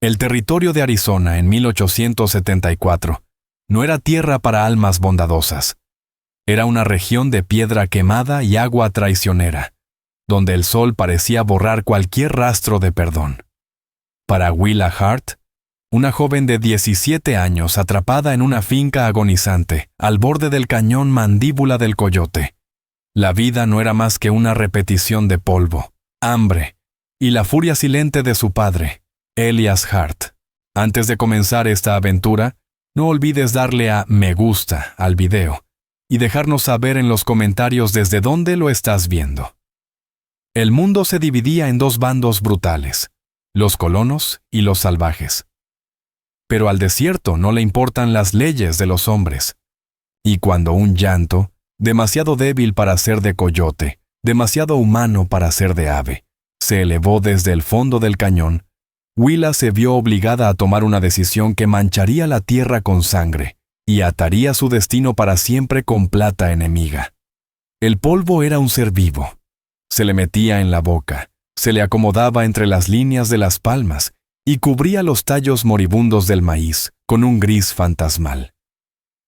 El territorio de Arizona en 1874 no era tierra para almas bondadosas. Era una región de piedra quemada y agua traicionera, donde el sol parecía borrar cualquier rastro de perdón. Para Willa Hart, una joven de 17 años atrapada en una finca agonizante al borde del cañón Mandíbula del Coyote, la vida no era más que una repetición de polvo, hambre y la furia silente de su padre, Elias Hart. Antes de comenzar esta aventura, no olvides darle a me gusta al video y dejarnos saber en los comentarios desde dónde lo estás viendo. El mundo se dividía en dos bandos brutales, los colonos y los salvajes. Pero al desierto no le importan las leyes de los hombres. Y cuando un llanto, demasiado débil para ser de coyote, demasiado humano para ser de ave, se elevó desde el fondo del cañón, Willa se vio obligada a tomar una decisión que mancharía la tierra con sangre y ataría su destino para siempre con plata enemiga. El polvo era un ser vivo. Se le metía en la boca, se le acomodaba entre las líneas de las palmas y cubría los tallos moribundos del maíz con un gris fantasmal.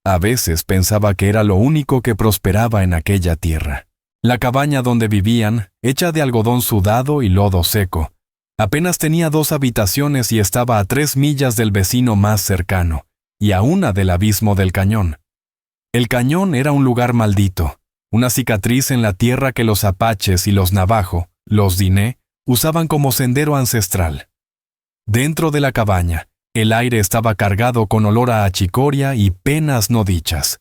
A veces pensaba que era lo único que prosperaba en aquella tierra. La cabaña donde vivían, hecha de algodón sudado y lodo seco, apenas tenía 2 habitaciones y estaba a 3 millas del vecino más cercano, y a 1 del abismo del cañón. El cañón era un lugar maldito, una cicatriz en la tierra que los apaches y los navajo, los diné, usaban como sendero ancestral. Dentro de la cabaña, el aire estaba cargado con olor a achicoria y penas no dichas.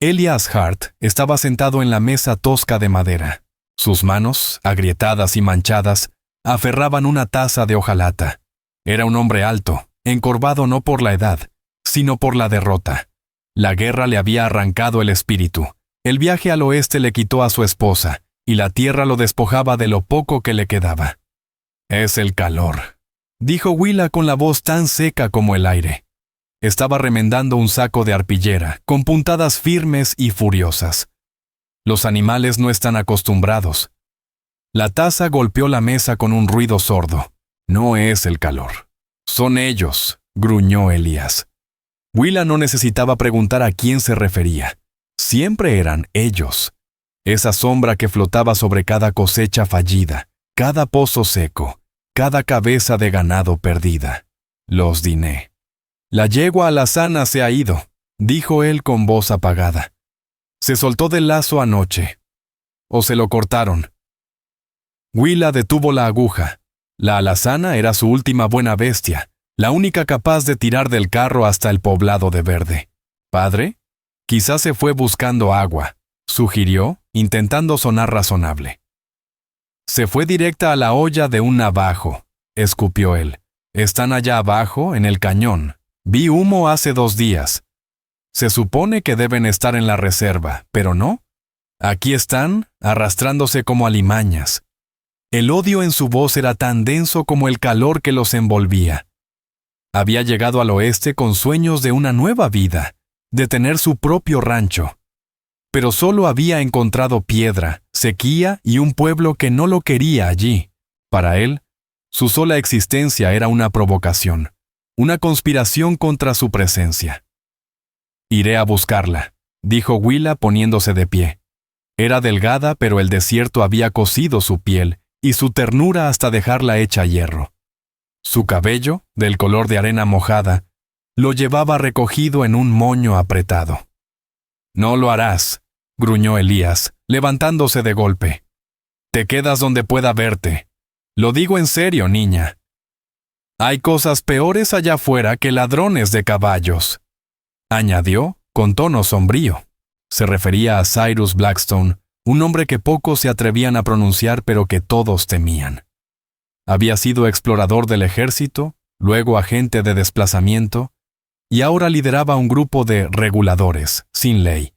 Elias Hart estaba sentado en la mesa tosca de madera. Sus manos, agrietadas y manchadas, aferraban una taza de hojalata. Era un hombre alto, encorvado no por la edad, sino por la derrota. La guerra le había arrancado el espíritu. El viaje al oeste le quitó a su esposa, y la tierra lo despojaba de lo poco que le quedaba. «Es el calor», dijo Willa con la voz tan seca como el aire. Estaba remendando un saco de arpillera, con puntadas firmes y furiosas. Los animales no están acostumbrados. La taza golpeó la mesa con un ruido sordo. «No es el calor. Son ellos», gruñó Elías. Willa no necesitaba preguntar a quién se refería. Siempre eran ellos. Esa sombra que flotaba sobre cada cosecha fallida, cada pozo seco, cada cabeza de ganado perdida. Los diné. «La yegua alazana se ha ido», dijo él con voz apagada. «Se soltó del lazo anoche. ¿O se lo cortaron?» Willa detuvo la aguja. La alazana era su última buena bestia, la única capaz de tirar del carro hasta el poblado de Verde. «¿Padre? Quizás se fue buscando agua», sugirió, intentando sonar razonable. «Se fue directa a la olla de un navajo», escupió él. «Están allá abajo, en el cañón. Vi humo hace 2 días. Se supone que deben estar en la reserva, pero no. Aquí están, arrastrándose como alimañas». El odio en su voz era tan denso como el calor que los envolvía. Había llegado al oeste con sueños de una nueva vida, de tener su propio rancho. Pero solo había encontrado piedra, sequía y un pueblo que no lo quería allí. Para él, su sola existencia era una provocación, una conspiración contra su presencia. «Iré a buscarla», dijo Willa poniéndose de pie. Era delgada, pero el desierto había cocido su piel y su ternura hasta dejarla hecha hierro. Su cabello, del color de arena mojada, lo llevaba recogido en un moño apretado. «No lo harás», gruñó Elías, levantándose de golpe. «Te quedas donde pueda verte. Lo digo en serio, niña. Hay cosas peores allá afuera que ladrones de caballos», añadió con tono sombrío. Se refería a Cyrus Blackstone, un hombre que pocos se atrevían a pronunciar pero que todos temían. Había sido explorador del ejército, luego agente de desplazamiento, y ahora lideraba un grupo de reguladores, sin ley,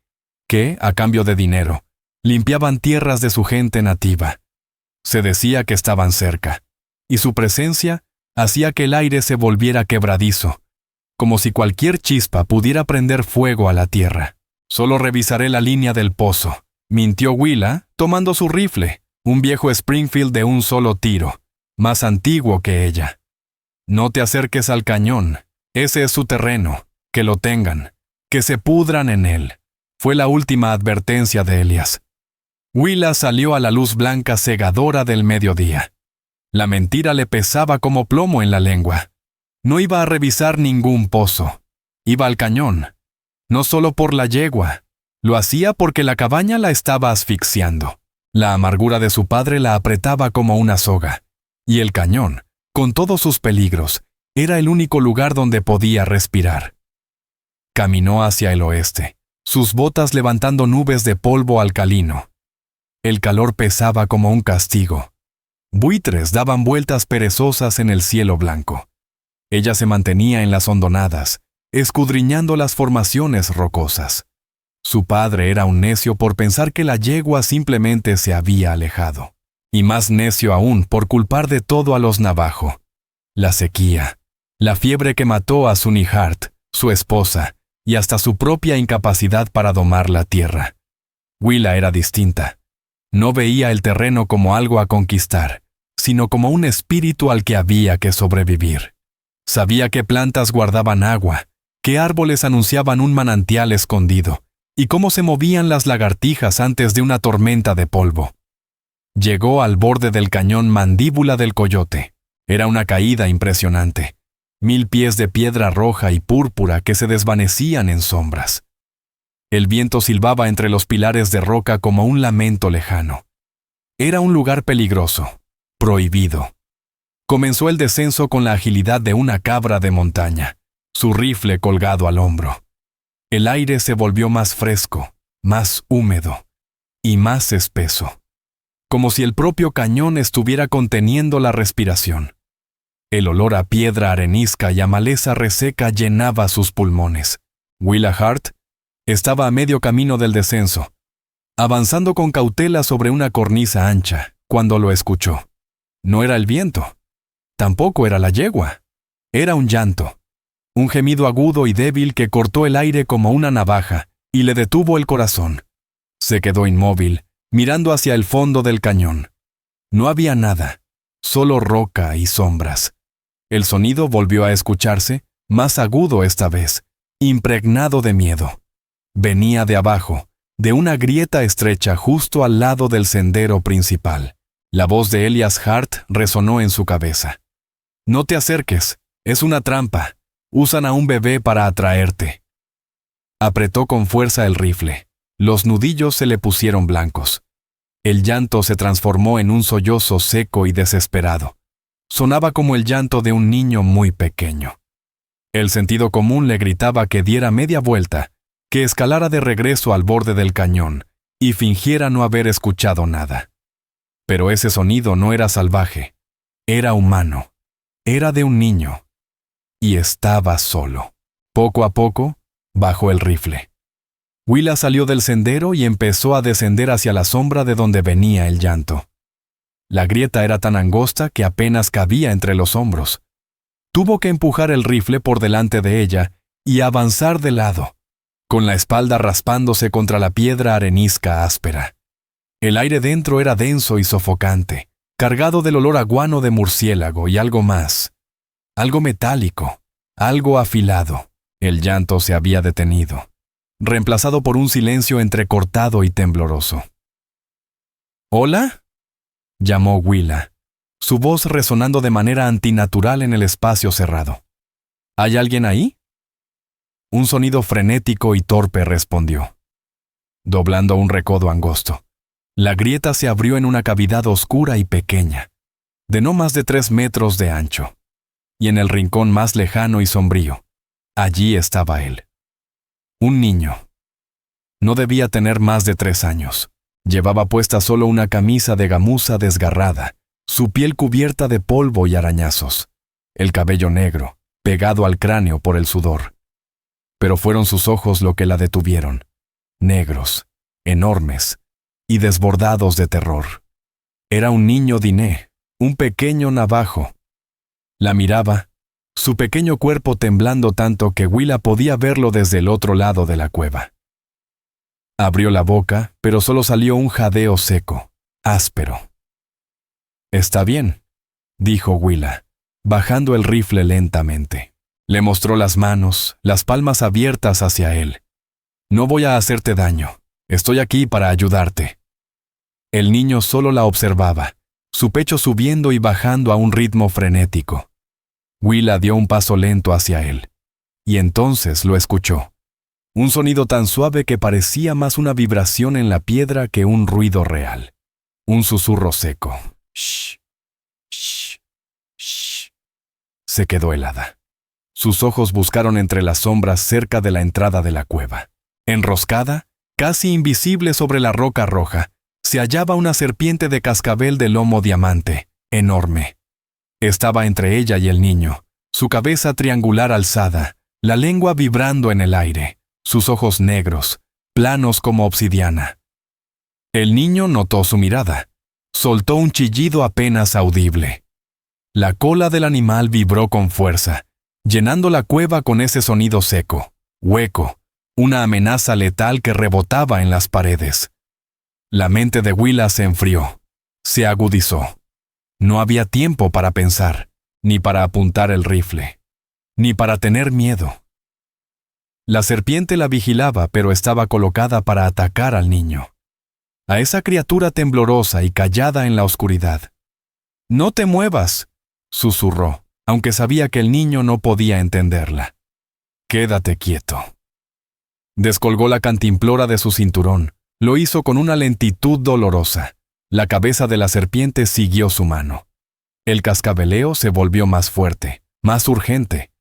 que, a cambio de dinero, limpiaban tierras de su gente nativa. Se decía que estaban cerca, y su presencia hacía que el aire se volviera quebradizo, como si cualquier chispa pudiera prender fuego a la tierra. «Solo revisaré la línea del pozo», mintió Willa, tomando su rifle, un viejo Springfield de un solo tiro, más antiguo que ella. No te acerques al cañón. Ese es su terreno. Que lo tengan. Que se pudran en él. Fue la última advertencia de Elias. Willa salió a la luz blanca cegadora del mediodía. La mentira le pesaba como plomo en la lengua. No iba a revisar ningún pozo. Iba al cañón. No solo por la yegua. Lo hacía porque la cabaña la estaba asfixiando. La amargura de su padre la apretaba como una soga. Y el cañón, con todos sus peligros, era el único lugar donde podía respirar. Caminó hacia el oeste, sus botas levantando nubes de polvo alcalino. El calor pesaba como un castigo. Buitres daban vueltas perezosas en el cielo blanco. Ella se mantenía en las hondonadas, escudriñando las formaciones rocosas. Su padre era un necio por pensar que la yegua simplemente se había alejado. Y más necio aún por culpar de todo a los Navajo. La sequía, la fiebre que mató a Sunny Hart, su esposa, y hasta su propia incapacidad para domar la tierra. Willa era distinta. No veía el terreno como algo a conquistar, sino como un espíritu al que había que sobrevivir. Sabía qué plantas guardaban agua, qué árboles anunciaban un manantial escondido, y cómo se movían las lagartijas antes de una tormenta de polvo. Llegó al borde del cañón Mandíbula del Coyote. Era una caída impresionante. 1000 pies de piedra roja y púrpura que se desvanecían en sombras. El viento silbaba entre los pilares de roca como un lamento lejano. Era un lugar peligroso, prohibido. Comenzó el descenso con la agilidad de una cabra de montaña, su rifle colgado al hombro. El aire se volvió más fresco, más húmedo y más espeso, como si el propio cañón estuviera conteniendo la respiración. El olor a piedra arenisca y a maleza reseca llenaba sus pulmones. Willa Hart estaba a medio camino del descenso, avanzando con cautela sobre una cornisa ancha, cuando lo escuchó. No era el viento, tampoco era la yegua. Era un llanto, un gemido agudo y débil que cortó el aire como una navaja y le detuvo el corazón. Se quedó inmóvil, mirando hacia el fondo del cañón. No había nada, solo roca y sombras. El sonido volvió a escucharse, más agudo esta vez, impregnado de miedo. Venía de abajo, de una grieta estrecha justo al lado del sendero principal. La voz de Elias Hart resonó en su cabeza. «No te acerques, es una trampa. Usan a un bebé para atraerte». Apretó con fuerza el rifle. Los nudillos se le pusieron blancos. El llanto se transformó en un sollozo seco y desesperado. Sonaba como el llanto de un niño muy pequeño. El sentido común le gritaba que diera media vuelta, que escalara de regreso al borde del cañón y fingiera no haber escuchado nada. Pero ese sonido no era salvaje, era humano, era de un niño. Y estaba solo. Poco a poco, bajó el rifle. Willa salió del sendero y empezó a descender hacia la sombra de donde venía el llanto. La grieta era tan angosta que apenas cabía entre los hombros. Tuvo que empujar el rifle por delante de ella y avanzar de lado, con la espalda raspándose contra la piedra arenisca áspera. El aire dentro era denso y sofocante, cargado del olor a guano de murciélago y algo más. Algo metálico, algo afilado. El llanto se había detenido, reemplazado por un silencio entrecortado y tembloroso. «¿Hola?», llamó Willa, su voz resonando de manera antinatural en el espacio cerrado. «¿Hay alguien ahí?». Un sonido frenético y torpe respondió, doblando un recodo angosto. La grieta se abrió en una cavidad oscura y pequeña, de no más de 3 metros de ancho, y en el rincón más lejano y sombrío, allí estaba él. Un niño. No debía tener más de 3 años. Llevaba puesta solo una camisa de gamuza desgarrada, su piel cubierta de polvo y arañazos, el cabello negro, pegado al cráneo por el sudor. Pero fueron sus ojos lo que la detuvieron, negros, enormes y desbordados de terror. Era un niño diné, un pequeño navajo. La miraba, su pequeño cuerpo temblando tanto que Willa podía verlo desde el otro lado de la cueva. Abrió la boca, pero solo salió un jadeo seco, áspero. «Está bien», dijo Willa, bajando el rifle lentamente. Le mostró las manos, las palmas abiertas hacia él. No voy a hacerte daño. Estoy aquí para ayudarte. El niño solo la observaba, su pecho subiendo y bajando a un ritmo frenético. Willa dio un paso lento hacia él. Y entonces lo escuchó. Un sonido tan suave que parecía más una vibración en la piedra que un ruido real. Un susurro seco. Shh, shh, shh. Se quedó helada. Sus ojos buscaron entre las sombras cerca de la entrada de la cueva. Enroscada, casi invisible sobre la roca roja, se hallaba una serpiente de cascabel de lomo diamante, enorme. Estaba entre ella y el niño, su cabeza triangular alzada, la lengua vibrando en el aire, sus ojos negros, planos como obsidiana. El niño notó su mirada. Soltó un chillido apenas audible. La cola del animal vibró con fuerza, llenando la cueva con ese sonido seco, hueco, una amenaza letal que rebotaba en las paredes. La mente de Willa se enfrió, se agudizó. No había tiempo para pensar, ni para apuntar el rifle, ni para tener miedo. La serpiente la vigilaba, pero estaba colocada para atacar al niño. A esa criatura temblorosa y callada en la oscuridad. «No te muevas», susurró, aunque sabía que el niño no podía entenderla. «Quédate quieto». Descolgó la cantimplora de su cinturón. Lo hizo con una lentitud dolorosa. La cabeza de la serpiente siguió su mano. El cascabeleo se volvió más fuerte, más urgente.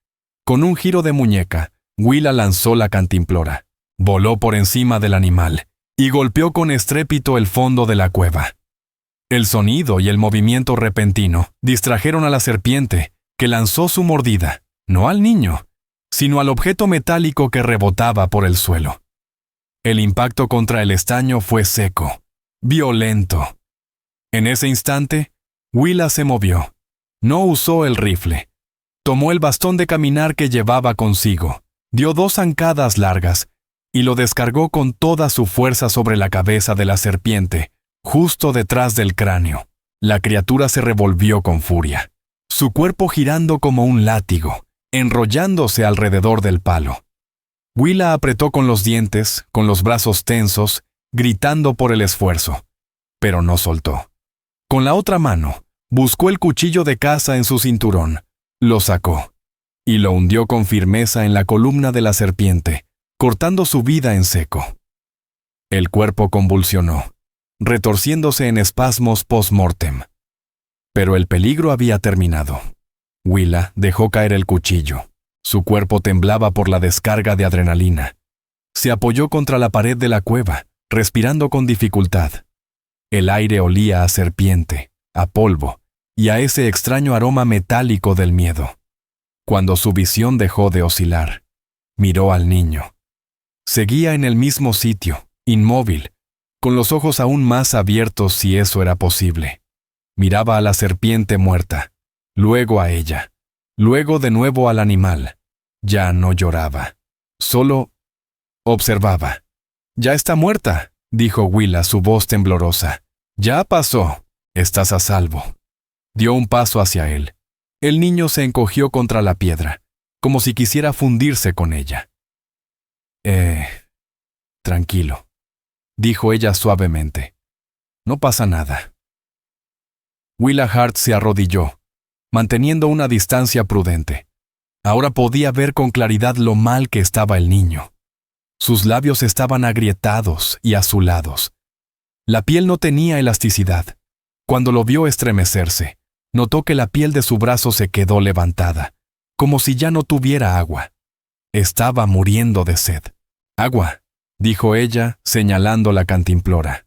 Con un giro de muñeca, Willa lanzó la cantimplora. Voló por encima del animal y golpeó con estrépito el fondo de la cueva. El sonido y el movimiento repentino distrajeron a la serpiente, que lanzó su mordida, no al niño, sino al objeto metálico que rebotaba por el suelo. El impacto contra el estaño fue seco, violento. En ese instante, Willa se movió. No usó el rifle. Tomó el bastón de caminar que llevaba consigo, dio 2 zancadas largas y lo descargó con toda su fuerza sobre la cabeza de la serpiente, justo detrás del cráneo. La criatura se revolvió con furia, su cuerpo girando como un látigo, enrollándose alrededor del palo. Willa apretó con los dientes, con los brazos tensos, gritando por el esfuerzo, pero no soltó. Con la otra mano, buscó el cuchillo de caza en su cinturón, lo sacó y lo hundió con firmeza en la columna de la serpiente, cortando su vida en seco. El cuerpo convulsionó, retorciéndose en espasmos post-mortem. Pero el peligro había terminado. Willa dejó caer el cuchillo. Su cuerpo temblaba por la descarga de adrenalina. Se apoyó contra la pared de la cueva, respirando con dificultad. El aire olía a serpiente, a polvo y a ese extraño aroma metálico del miedo. Cuando su visión dejó de oscilar, miró al niño. Seguía en el mismo sitio, inmóvil, con los ojos aún más abiertos si eso era posible. Miraba a la serpiente muerta, luego a ella, luego de nuevo al animal. Ya no lloraba, solo observaba. «Ya está muerta», dijo Willa, su voz temblorosa. «Ya pasó, estás a salvo». Dio un paso hacia él. El niño se encogió contra la piedra, como si quisiera fundirse con ella. Tranquilo», dijo ella suavemente. «No pasa nada». Willa Hart se arrodilló, manteniendo una distancia prudente. Ahora podía ver con claridad lo mal que estaba el niño. Sus labios estaban agrietados y azulados. La piel no tenía elasticidad. Cuando lo vio estremecerse, notó que la piel de su brazo se quedó levantada, como si ya no tuviera agua. Estaba muriendo de sed. «Agua», dijo ella, señalando la cantimplora.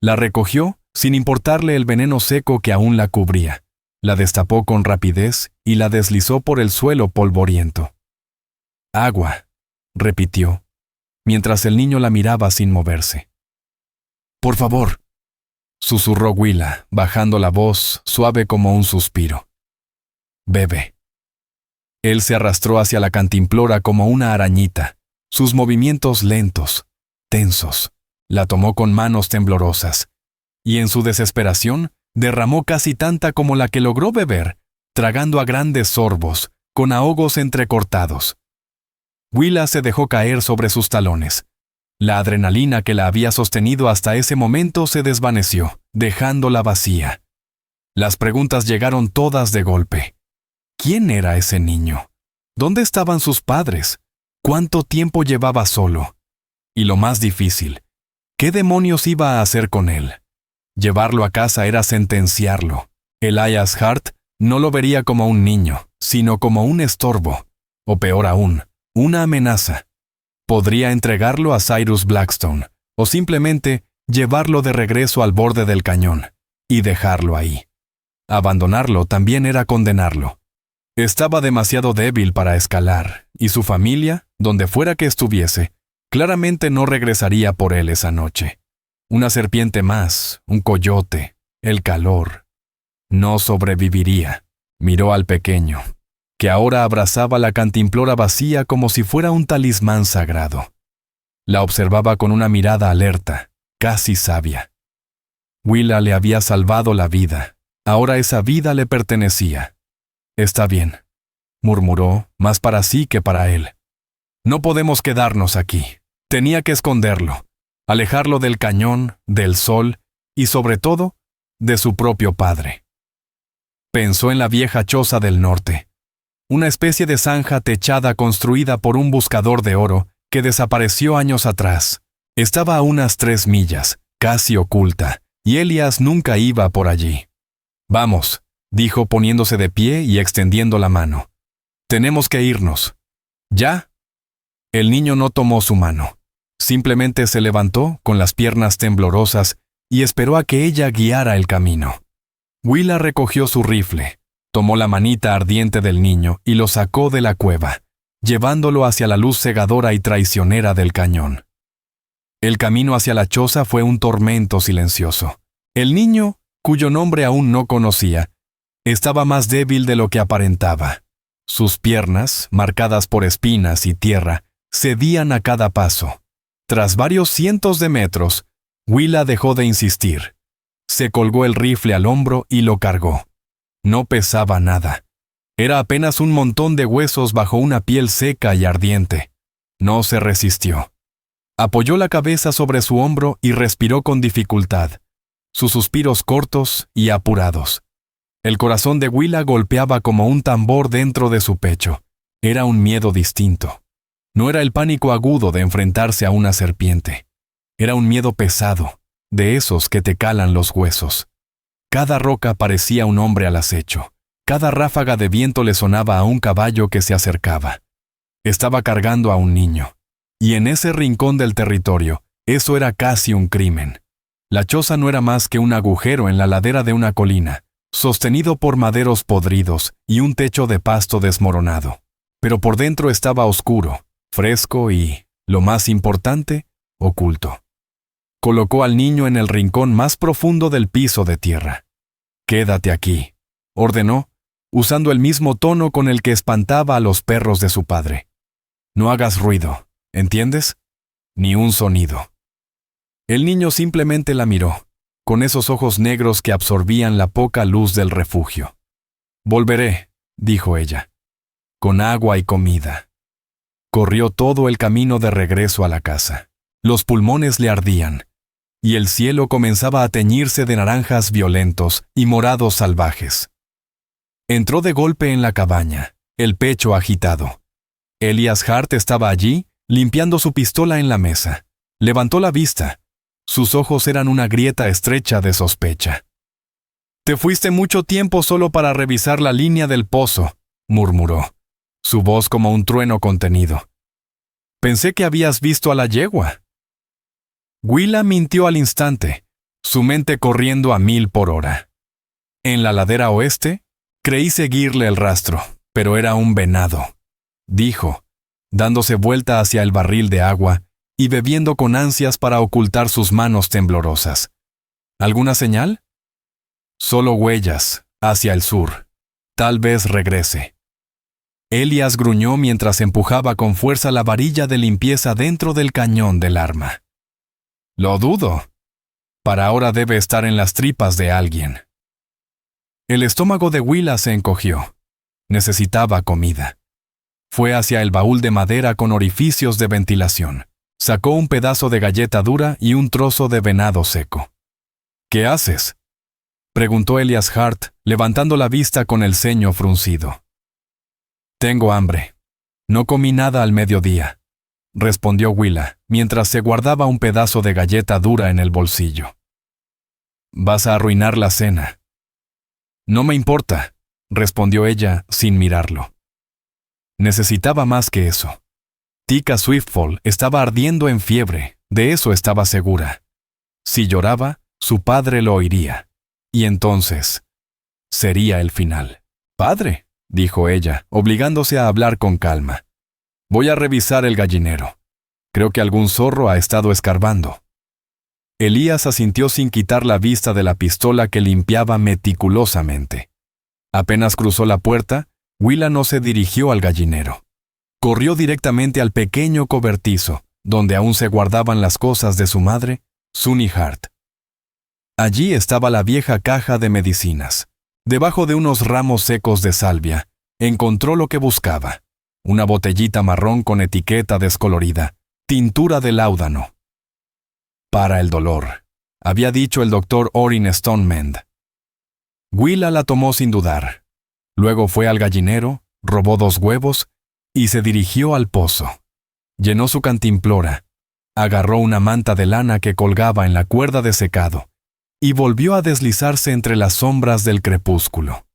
La recogió sin importarle el veneno seco que aún la cubría. La destapó con rapidez y la deslizó por el suelo polvoriento. «Agua», repitió, mientras el niño la miraba sin moverse. «Por favor», susurró Willa, bajando la voz, suave como un suspiro. «Bebe». Él se arrastró hacia la cantimplora como una arañita, sus movimientos lentos, tensos. La tomó con manos temblorosas, y en su desesperación derramó casi tanta como la que logró beber, tragando a grandes sorbos, con ahogos entrecortados. Willa se dejó caer sobre sus talones. La adrenalina que la había sostenido hasta ese momento se desvaneció, dejándola vacía. Las preguntas llegaron todas de golpe. ¿Quién era ese niño? ¿Dónde estaban sus padres? ¿Cuánto tiempo llevaba solo? Y lo más difícil, ¿qué demonios iba a hacer con él? Llevarlo a casa era sentenciarlo. Elias Hart no lo vería como un niño, sino como un estorbo, o peor aún, una amenaza. Podría entregarlo a Cyrus Blackstone, o simplemente llevarlo de regreso al borde del cañón, y dejarlo ahí. Abandonarlo también era condenarlo. Estaba demasiado débil para escalar, y su familia, donde fuera que estuviese, claramente no regresaría por él esa noche. Una serpiente más, un coyote, el calor. No sobreviviría. Miró al pequeño, que ahora abrazaba la cantimplora vacía como si fuera un talismán sagrado. La observaba con una mirada alerta, casi sabia. Willa le había salvado la vida. Ahora esa vida le pertenecía. «Está bien», murmuró, más para sí que para él. «No podemos quedarnos aquí. Tenía que esconderlo, alejarlo del cañón, del sol y, sobre todo, de su propio padre». Pensó en la vieja choza del norte, una especie de zanja techada construida por un buscador de oro que desapareció años atrás. Estaba a unas 3 millas, casi oculta, y Elias nunca iba por allí. «Vamos», dijo poniéndose de pie y extendiendo la mano. «Tenemos que irnos». «¿Ya?» El niño no tomó su mano. Simplemente se levantó con las piernas temblorosas y esperó a que ella guiara el camino. Willa recogió su rifle, tomó la manita ardiente del niño y lo sacó de la cueva, llevándolo hacia la luz cegadora y traicionera del cañón. El camino hacia la choza fue un tormento silencioso. El niño, cuyo nombre aún no conocía, estaba más débil de lo que aparentaba. Sus piernas, marcadas por espinas y tierra, cedían a cada paso. Tras varios cientos de metros, Willa dejó de insistir. Se colgó el rifle al hombro y lo cargó. No pesaba nada. Era apenas un montón de huesos bajo una piel seca y ardiente. No se resistió. Apoyó la cabeza sobre su hombro y respiró con dificultad, sus suspiros cortos y apurados. El corazón de Willa golpeaba como un tambor dentro de su pecho. Era un miedo distinto. No era el pánico agudo de enfrentarse a una serpiente. Era un miedo pesado, de esos que te calan los huesos. Cada roca parecía un hombre al acecho. Cada ráfaga de viento le sonaba a un caballo que se acercaba. Estaba cargando a un niño. Y en ese rincón del territorio, eso era casi un crimen. La choza no era más que un agujero en la ladera de una colina, sostenido por maderos podridos y un techo de pasto desmoronado. Pero por dentro estaba oscuro, fresco y, lo más importante, oculto. Colocó al niño en el rincón más profundo del piso de tierra. «Quédate aquí», ordenó, usando el mismo tono con el que espantaba a los perros de su padre. «No hagas ruido, ¿entiendes? Ni un sonido». El niño simplemente la miró, con esos ojos negros que absorbían la poca luz del refugio. «Volveré», dijo ella, «con agua y comida». Corrió todo el camino de regreso a la casa. Los pulmones le ardían, y el cielo comenzaba a teñirse de naranjas violentos y morados salvajes. Entró de golpe en la cabaña, el pecho agitado. Elias Hart estaba allí, limpiando su pistola en la mesa. Levantó la vista. Sus ojos eran una grieta estrecha de sospecha. «Te fuiste mucho tiempo solo para revisar la línea del pozo», murmuró, su voz como un trueno contenido. «Pensé que habías visto a la yegua». Willa mintió al instante, su mente corriendo a 1000 por hora. En la ladera oeste, creí seguirle el rastro, pero era un venado, dijo, dándose vuelta hacia el barril de agua y bebiendo con ansias para ocultar sus manos temblorosas. ¿Alguna señal? Solo huellas, hacia el sur. Tal vez regrese. Elias gruñó mientras empujaba con fuerza la varilla de limpieza dentro del cañón del arma. «Lo dudo. Para ahora debe estar en las tripas de alguien». El estómago de Willa se encogió. Necesitaba comida. Fue hacia el baúl de madera con orificios de ventilación. Sacó un pedazo de galleta dura y un trozo de venado seco. ¿Qué haces?, preguntó Elias Hart, levantando la vista con el ceño fruncido. Tengo hambre. No comí nada al mediodía, respondió Willa, mientras se guardaba un pedazo de galleta dura en el bolsillo. Vas a arruinar la cena. No me importa, respondió ella sin mirarlo. Necesitaba más que eso. Tika Swiftfall estaba ardiendo en fiebre, de eso estaba segura. Si lloraba, su padre lo oiría. Y entonces, sería el final. «Padre», dijo ella, obligándose a hablar con calma. «Voy a revisar el gallinero. Creo que algún zorro ha estado escarbando». Elías asintió sin quitar la vista de la pistola que limpiaba meticulosamente. Apenas cruzó la puerta, Willa no se dirigió al gallinero. Corrió directamente al pequeño cobertizo, donde aún se guardaban las cosas de su madre, Sunny Hart. Allí estaba la vieja caja de medicinas. Debajo de unos ramos secos de salvia, encontró lo que buscaba: una botellita marrón con etiqueta descolorida, tintura de láudano. Para el dolor, había dicho el doctor Orrin Stonemend. Willa la tomó sin dudar. Luego fue al gallinero, robó 2 huevos y se dirigió al pozo. Llenó su cantimplora, agarró una manta de lana que colgaba en la cuerda de secado y volvió a deslizarse entre las sombras del crepúsculo.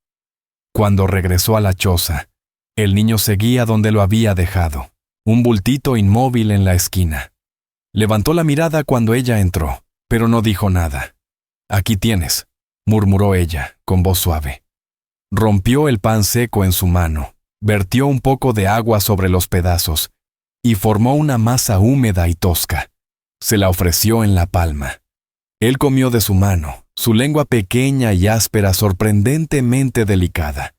Cuando regresó a la choza, el niño seguía donde lo había dejado, un bultito inmóvil en la esquina. Levantó la mirada cuando ella entró, pero no dijo nada. «Aquí tienes», murmuró ella, con voz suave. Rompió el pan seco en su mano, vertió un poco de agua sobre los pedazos y formó una masa húmeda y tosca. Se la ofreció en la palma. Él comió de su mano, su lengua pequeña y áspera, sorprendentemente delicada.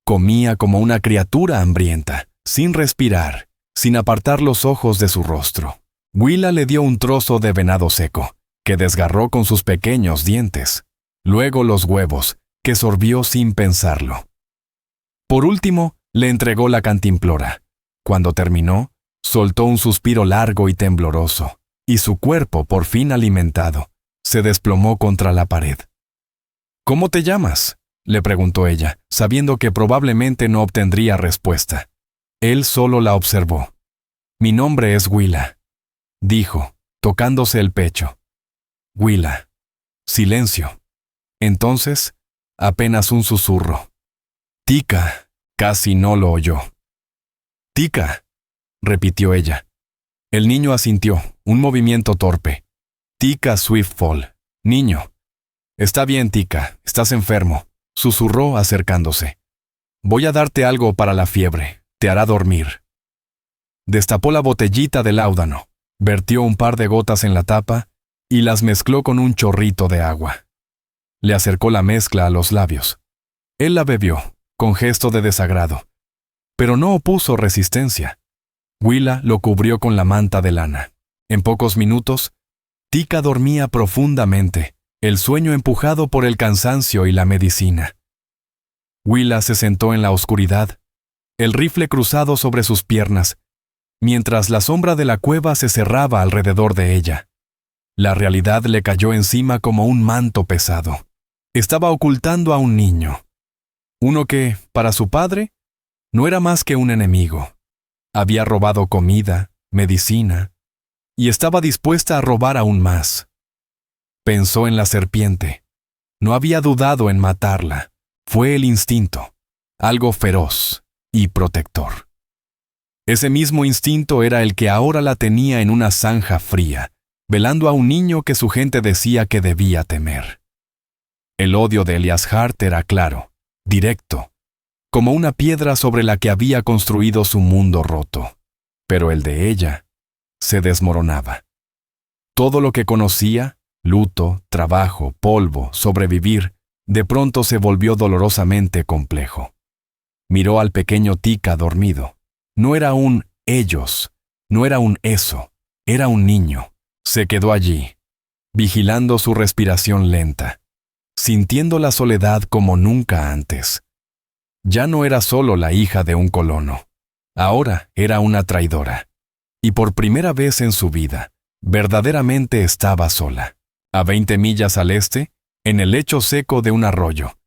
Comía como una criatura hambrienta, sin respirar, sin apartar los ojos de su rostro. Willa le dio un trozo de venado seco, que desgarró con sus pequeños dientes. Luego los huevos, que sorbió sin pensarlo. Por último, le entregó la cantimplora. Cuando terminó, soltó un suspiro largo y tembloroso, y su cuerpo, por fin alimentado, se desplomó contra la pared. «¿Cómo te llamas?», le preguntó ella, sabiendo que probablemente no obtendría respuesta. Él solo la observó. «Mi nombre es Willa», dijo, tocándose el pecho. «Willa». Silencio. Entonces, apenas un susurro. «Tika», casi no lo oyó. «Tika», repitió ella. El niño asintió, un movimiento torpe. «Tika Swiftfall, niño». «Está bien, Tika, estás enfermo», susurró acercándose. «Voy a darte algo para la fiebre, te hará dormir». Destapó la botellita de láudano, vertió un par de gotas en la tapa y las mezcló con un chorrito de agua. Le acercó la mezcla a los labios. Él la bebió, con gesto de desagrado, pero no opuso resistencia. Willa lo cubrió con la manta de lana. En pocos minutos, Tika dormía profundamente, el sueño empujado por el cansancio y la medicina. Willa se sentó en la oscuridad, el rifle cruzado sobre sus piernas, mientras la sombra de la cueva se cerraba alrededor de ella. La realidad le cayó encima como un manto pesado. Estaba ocultando a un niño. Uno que, para su padre, no era más que un enemigo. Había robado comida, medicina, y estaba dispuesta a robar aún más. Pensó en la serpiente. No había dudado en matarla. Fue el instinto, algo feroz y protector. Ese mismo instinto era el que ahora la tenía en una zanja fría, velando a un niño que su gente decía que debía temer. El odio de Elias Hart era claro, directo, como una piedra sobre la que había construido su mundo roto. Pero el de ella se desmoronaba. Todo lo que conocía, luto, trabajo, polvo, sobrevivir, de pronto se volvió dolorosamente complejo. Miró al pequeño Tika dormido. No era un ellos, no era un eso, era un niño. Se quedó allí, vigilando su respiración lenta. sintiendo la soledad como nunca antes. Ya no era solo la hija de un colono. Ahora era una traidora. Y por primera vez en su vida, verdaderamente estaba sola. A 20 millas al este, en el lecho seco de un arroyo,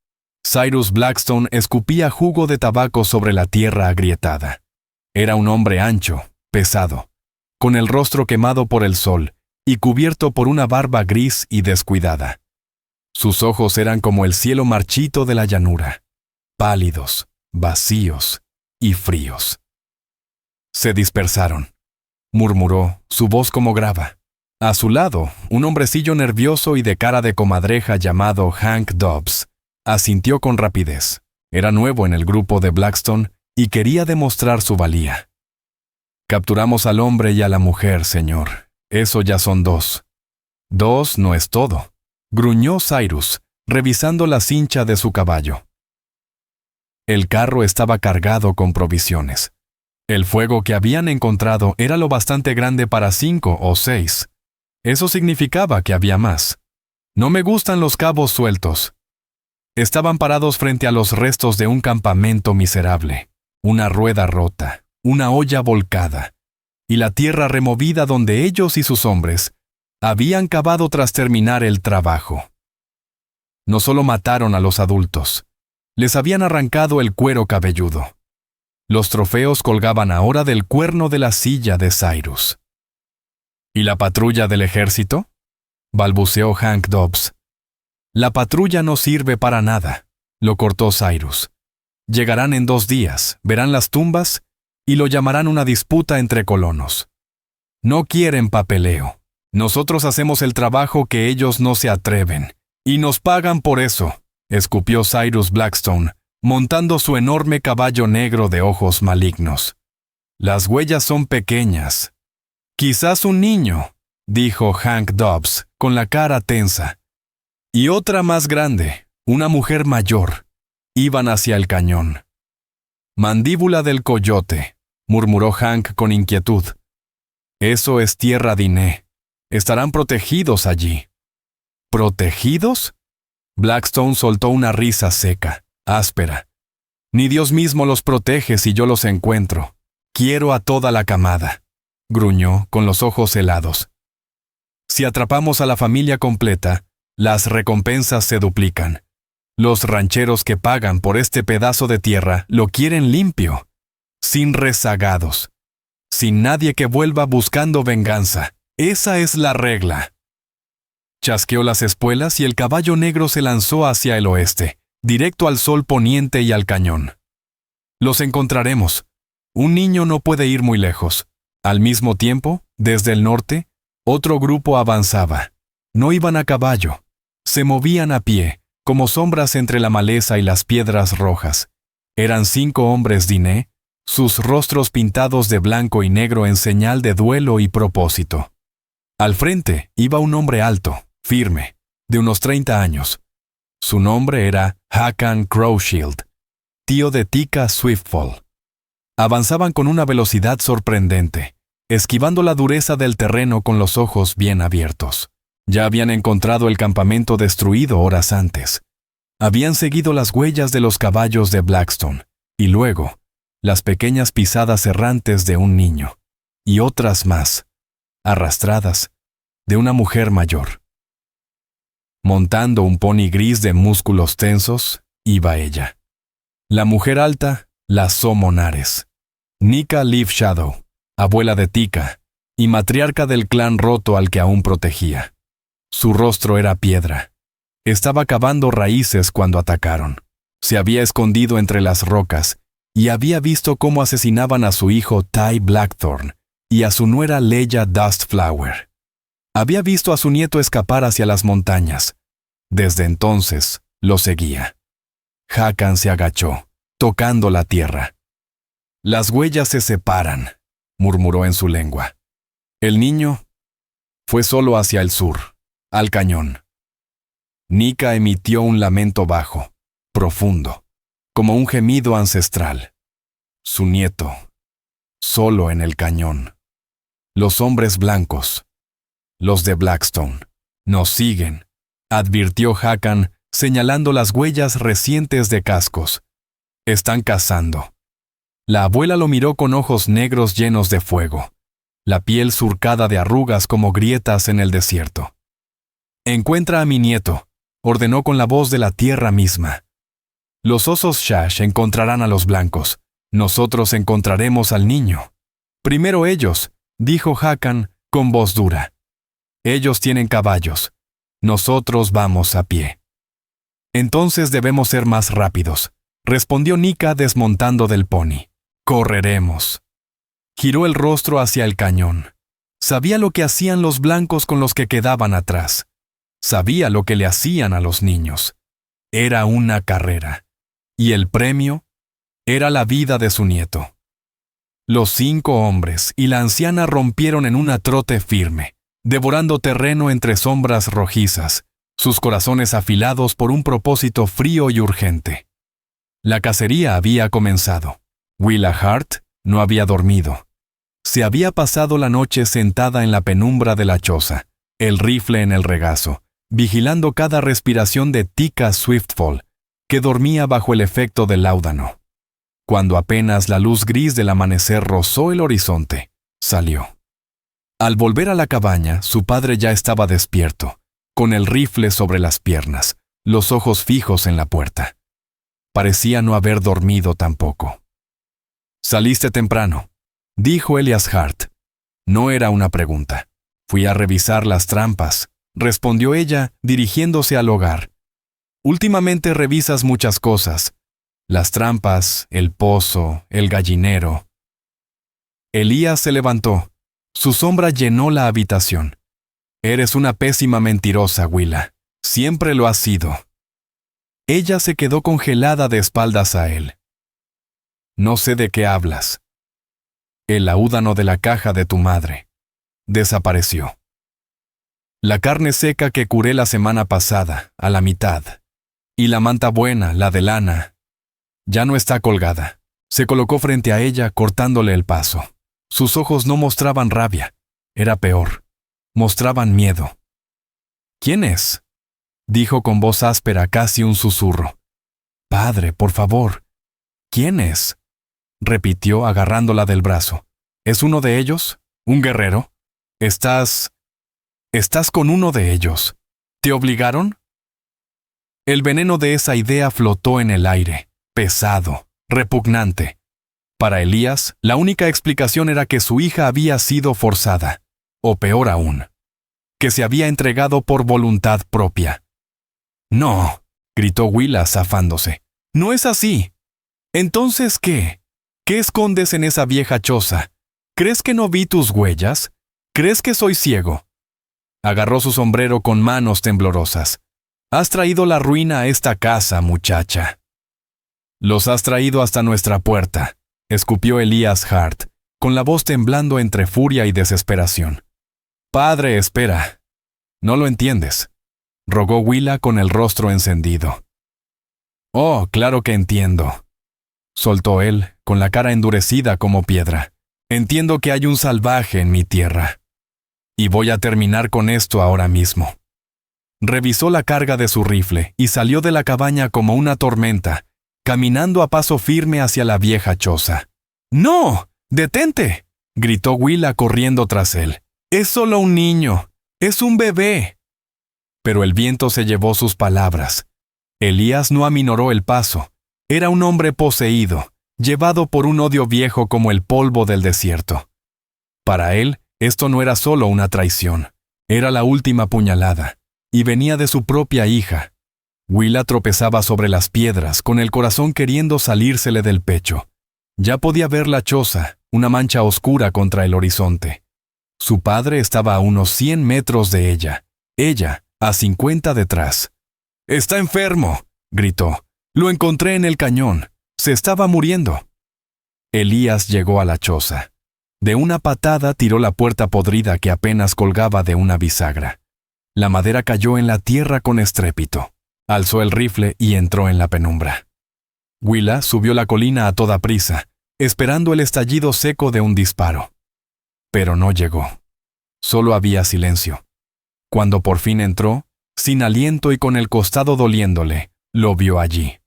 Cyrus Blackstone escupía jugo de tabaco sobre la tierra agrietada. Era un hombre ancho, pesado, con el rostro quemado por el sol y cubierto por una barba gris y descuidada. Sus ojos eran como el cielo marchito de la llanura, pálidos, vacíos y fríos. Se dispersaron, murmuró, su voz como grava. A su lado, un hombrecillo nervioso y de cara de comadreja llamado Hank Dobbs asintió con rapidez. Era nuevo en el grupo de Blackstone y quería demostrar su valía. Capturamos al hombre y a la mujer, señor. Eso ya son 2. 2 no es todo, gruñó Cyrus, revisando la cincha de su caballo. El carro estaba cargado con provisiones. El fuego que habían encontrado era lo bastante grande para 5 o 6. Eso significaba que había más. No me gustan los cabos sueltos. Estaban parados frente a los restos de un campamento miserable, una rueda rota, una olla volcada, y la tierra removida donde ellos y sus hombres habían cavado tras terminar el trabajo. No solo mataron a los adultos, les habían arrancado el cuero cabelludo. Los trofeos colgaban ahora del cuerno de la silla de Cyrus. ¿Y la patrulla del ejército?, balbuceó Hank Dobbs. La patrulla no sirve para nada, lo cortó Cyrus. Llegarán en 2 días, verán las tumbas y lo llamarán una disputa entre colonos. No quieren papeleo. Nosotros hacemos el trabajo que ellos no se atreven, y nos pagan por eso, escupió Cyrus Blackstone, montando su enorme caballo negro de ojos malignos. Las huellas son pequeñas. Quizás un niño, dijo Hank Dobbs, con la cara tensa. Y otra más grande, una mujer mayor. Iban hacia el cañón. Mandíbula del coyote, murmuró Hank con inquietud. Eso es tierra Diné. Estarán protegidos allí. ¿Protegidos? Blackstone soltó una risa seca, áspera. Ni Dios mismo los protege si yo los encuentro. Quiero a toda la camada, gruñó con los ojos helados. Si atrapamos a la familia completa, las recompensas se duplican. Los rancheros que pagan por este pedazo de tierra lo quieren limpio, sin rezagados, sin nadie que vuelva buscando venganza. Esa es la regla. Chasqueó las espuelas y el caballo negro se lanzó hacia el oeste, directo al sol poniente y al cañón. Los encontraremos. Un niño no puede ir muy lejos. Al mismo tiempo, desde el norte, otro grupo avanzaba. No iban a caballo. Se movían a pie, como sombras entre la maleza y las piedras rojas. Eran 5 hombres Diné, sus rostros pintados de blanco y negro en señal de duelo y propósito. Al frente iba un hombre alto, firme, de unos 30 años. Su nombre era Hakan Crowshield, tío de Tika Swiftfall. Avanzaban con una velocidad sorprendente, esquivando la dureza del terreno con los ojos bien abiertos. Ya habían encontrado el campamento destruido horas antes. Habían seguido las huellas de los caballos de Blackstone, y luego, las pequeñas pisadas errantes de un niño, y otras más, arrastradas, de una mujer mayor. Montando un pony gris de músculos tensos, iba ella. La mujer alta, la Somonares. Nika Leaf Shadow, abuela de Tika, y matriarca del clan roto al que aún protegía. Su rostro era piedra. Estaba cavando raíces cuando atacaron. Se había escondido entre las rocas y había visto cómo asesinaban a su hijo Ty Blackthorn y a su nuera Leia Dustflower. Había visto a su nieto escapar hacia las montañas. Desde entonces, lo seguía. Hakan se agachó, tocando la tierra. Las huellas se separan, murmuró en su lengua. El niño fue solo hacia el sur, al cañón. Nika emitió un lamento bajo, profundo, como un gemido ancestral. Su nieto, solo en el cañón. Los hombres blancos, los de Blackstone, nos siguen, advirtió Hakan señalando las huellas recientes de cascos. Están cazando. La abuela lo miró con ojos negros llenos de fuego, la piel surcada de arrugas como grietas en el desierto. Encuentra a mi nieto, ordenó con la voz de la tierra misma. Los osos Shash encontrarán a los blancos. Nosotros encontraremos al niño. Primero ellos, dijo Hakan con voz dura. Ellos tienen caballos. Nosotros vamos a pie. Entonces debemos ser más rápidos, respondió Nika desmontando del pony. Correremos. Giró el rostro hacia el cañón. Sabía lo que hacían los blancos con los que quedaban atrás. Sabía lo que le hacían a los niños. Era una carrera. Y el premio era la vida de su nieto. Los 5 hombres y la anciana rompieron en un trote firme, devorando terreno entre sombras rojizas, sus corazones afilados por un propósito frío y urgente. La cacería había comenzado. Willa Hart no había dormido. Se había pasado la noche sentada en la penumbra de la choza, el rifle en el regazo, vigilando cada respiración de Tika Swiftfall, que dormía bajo el efecto del láudano. Cuando apenas la luz gris del amanecer rozó el horizonte, salió. Al volver a la cabaña, su padre ya estaba despierto, con el rifle sobre las piernas, los ojos fijos en la puerta. Parecía no haber dormido tampoco. «Saliste temprano», dijo Elias Hart. No era una pregunta. «Fui a revisar las trampas», respondió ella, dirigiéndose al hogar. «Últimamente revisas muchas cosas. Las trampas, el pozo, el gallinero». Elías se levantó. Su sombra llenó la habitación. «Eres una pésima mentirosa, Willa. Siempre lo has sido». Ella se quedó congelada de espaldas a él. «No sé de qué hablas». «El laúdano de la caja de tu madre. Desapareció. La carne seca que curé la semana pasada, a la mitad. Y la manta buena, la de lana. Ya no está colgada». Se colocó frente a ella, cortándole el paso. Sus ojos no mostraban rabia. Era peor. Mostraban miedo. «¿Quién es?», dijo con voz áspera, casi un susurro. «Padre, por favor». «¿Quién es?», repitió agarrándola del brazo. «¿Es uno de ellos? ¿Un guerrero? Estás con uno de ellos. ¿Te obligaron?». El veneno de esa idea flotó en el aire, pesado, repugnante. Para Elías, la única explicación era que su hija había sido forzada, o peor aún, que se había entregado por voluntad propia. «No», gritó Willa zafándose. «No es así. Entonces, ¿qué? ¿Qué escondes en esa vieja choza? ¿Crees que no vi tus huellas? ¿Crees que soy ciego?». Agarró su sombrero con manos temblorosas. «Has traído la ruina a esta casa, muchacha». «Los has traído hasta nuestra puerta», escupió Elías Hart, con la voz temblando entre furia y desesperación. «Padre, espera. No lo entiendes», rogó Willa con el rostro encendido. «Oh, claro que entiendo», soltó él, con la cara endurecida como piedra. «Entiendo que hay un salvaje en mi tierra. Y voy a terminar con esto ahora mismo». Revisó la carga de su rifle y salió de la cabaña como una tormenta, caminando a paso firme hacia la vieja choza. «¡No! ¡Detente!», gritó Willa corriendo tras él. «Es solo un niño. Es un bebé». Pero el viento se llevó sus palabras. Elías no aminoró el paso. Era un hombre poseído, llevado por un odio viejo como el polvo del desierto. Para él, esto no era solo una traición. Era la última puñalada, y venía de su propia hija. Willa tropezaba sobre las piedras, con el corazón queriendo salírsele del pecho. Ya podía ver la choza, una mancha oscura contra el horizonte. Su padre estaba a unos 100 metros de ella a 50 detrás. «¡Está enfermo!», gritó. «Lo encontré en el cañón. Se estaba muriendo». Elías llegó a la choza. De una patada tiró la puerta podrida que apenas colgaba de una bisagra. La madera cayó en la tierra con estrépito. Alzó el rifle y entró en la penumbra. Willa subió la colina a toda prisa, esperando el estallido seco de un disparo. Pero no llegó. Solo había silencio. Cuando por fin entró, Sin aliento y con el costado doliéndole, lo vio allí.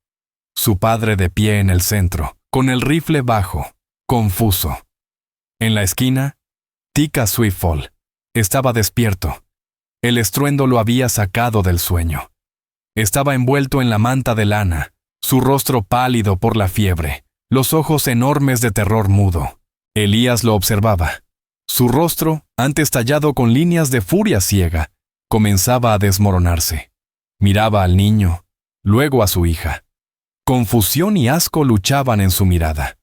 Su padre de pie en el centro, con el rifle bajo, confuso. En la esquina, Tika Swiftfall estaba despierto. El estruendo lo había sacado del sueño. Estaba envuelto en la manta de lana, su rostro pálido por la fiebre, los ojos enormes de terror mudo. Elías lo observaba. Su rostro, antes tallado con líneas de furia ciega, comenzaba a desmoronarse. Miraba al niño, luego a su hija. Confusión y asco luchaban en su mirada.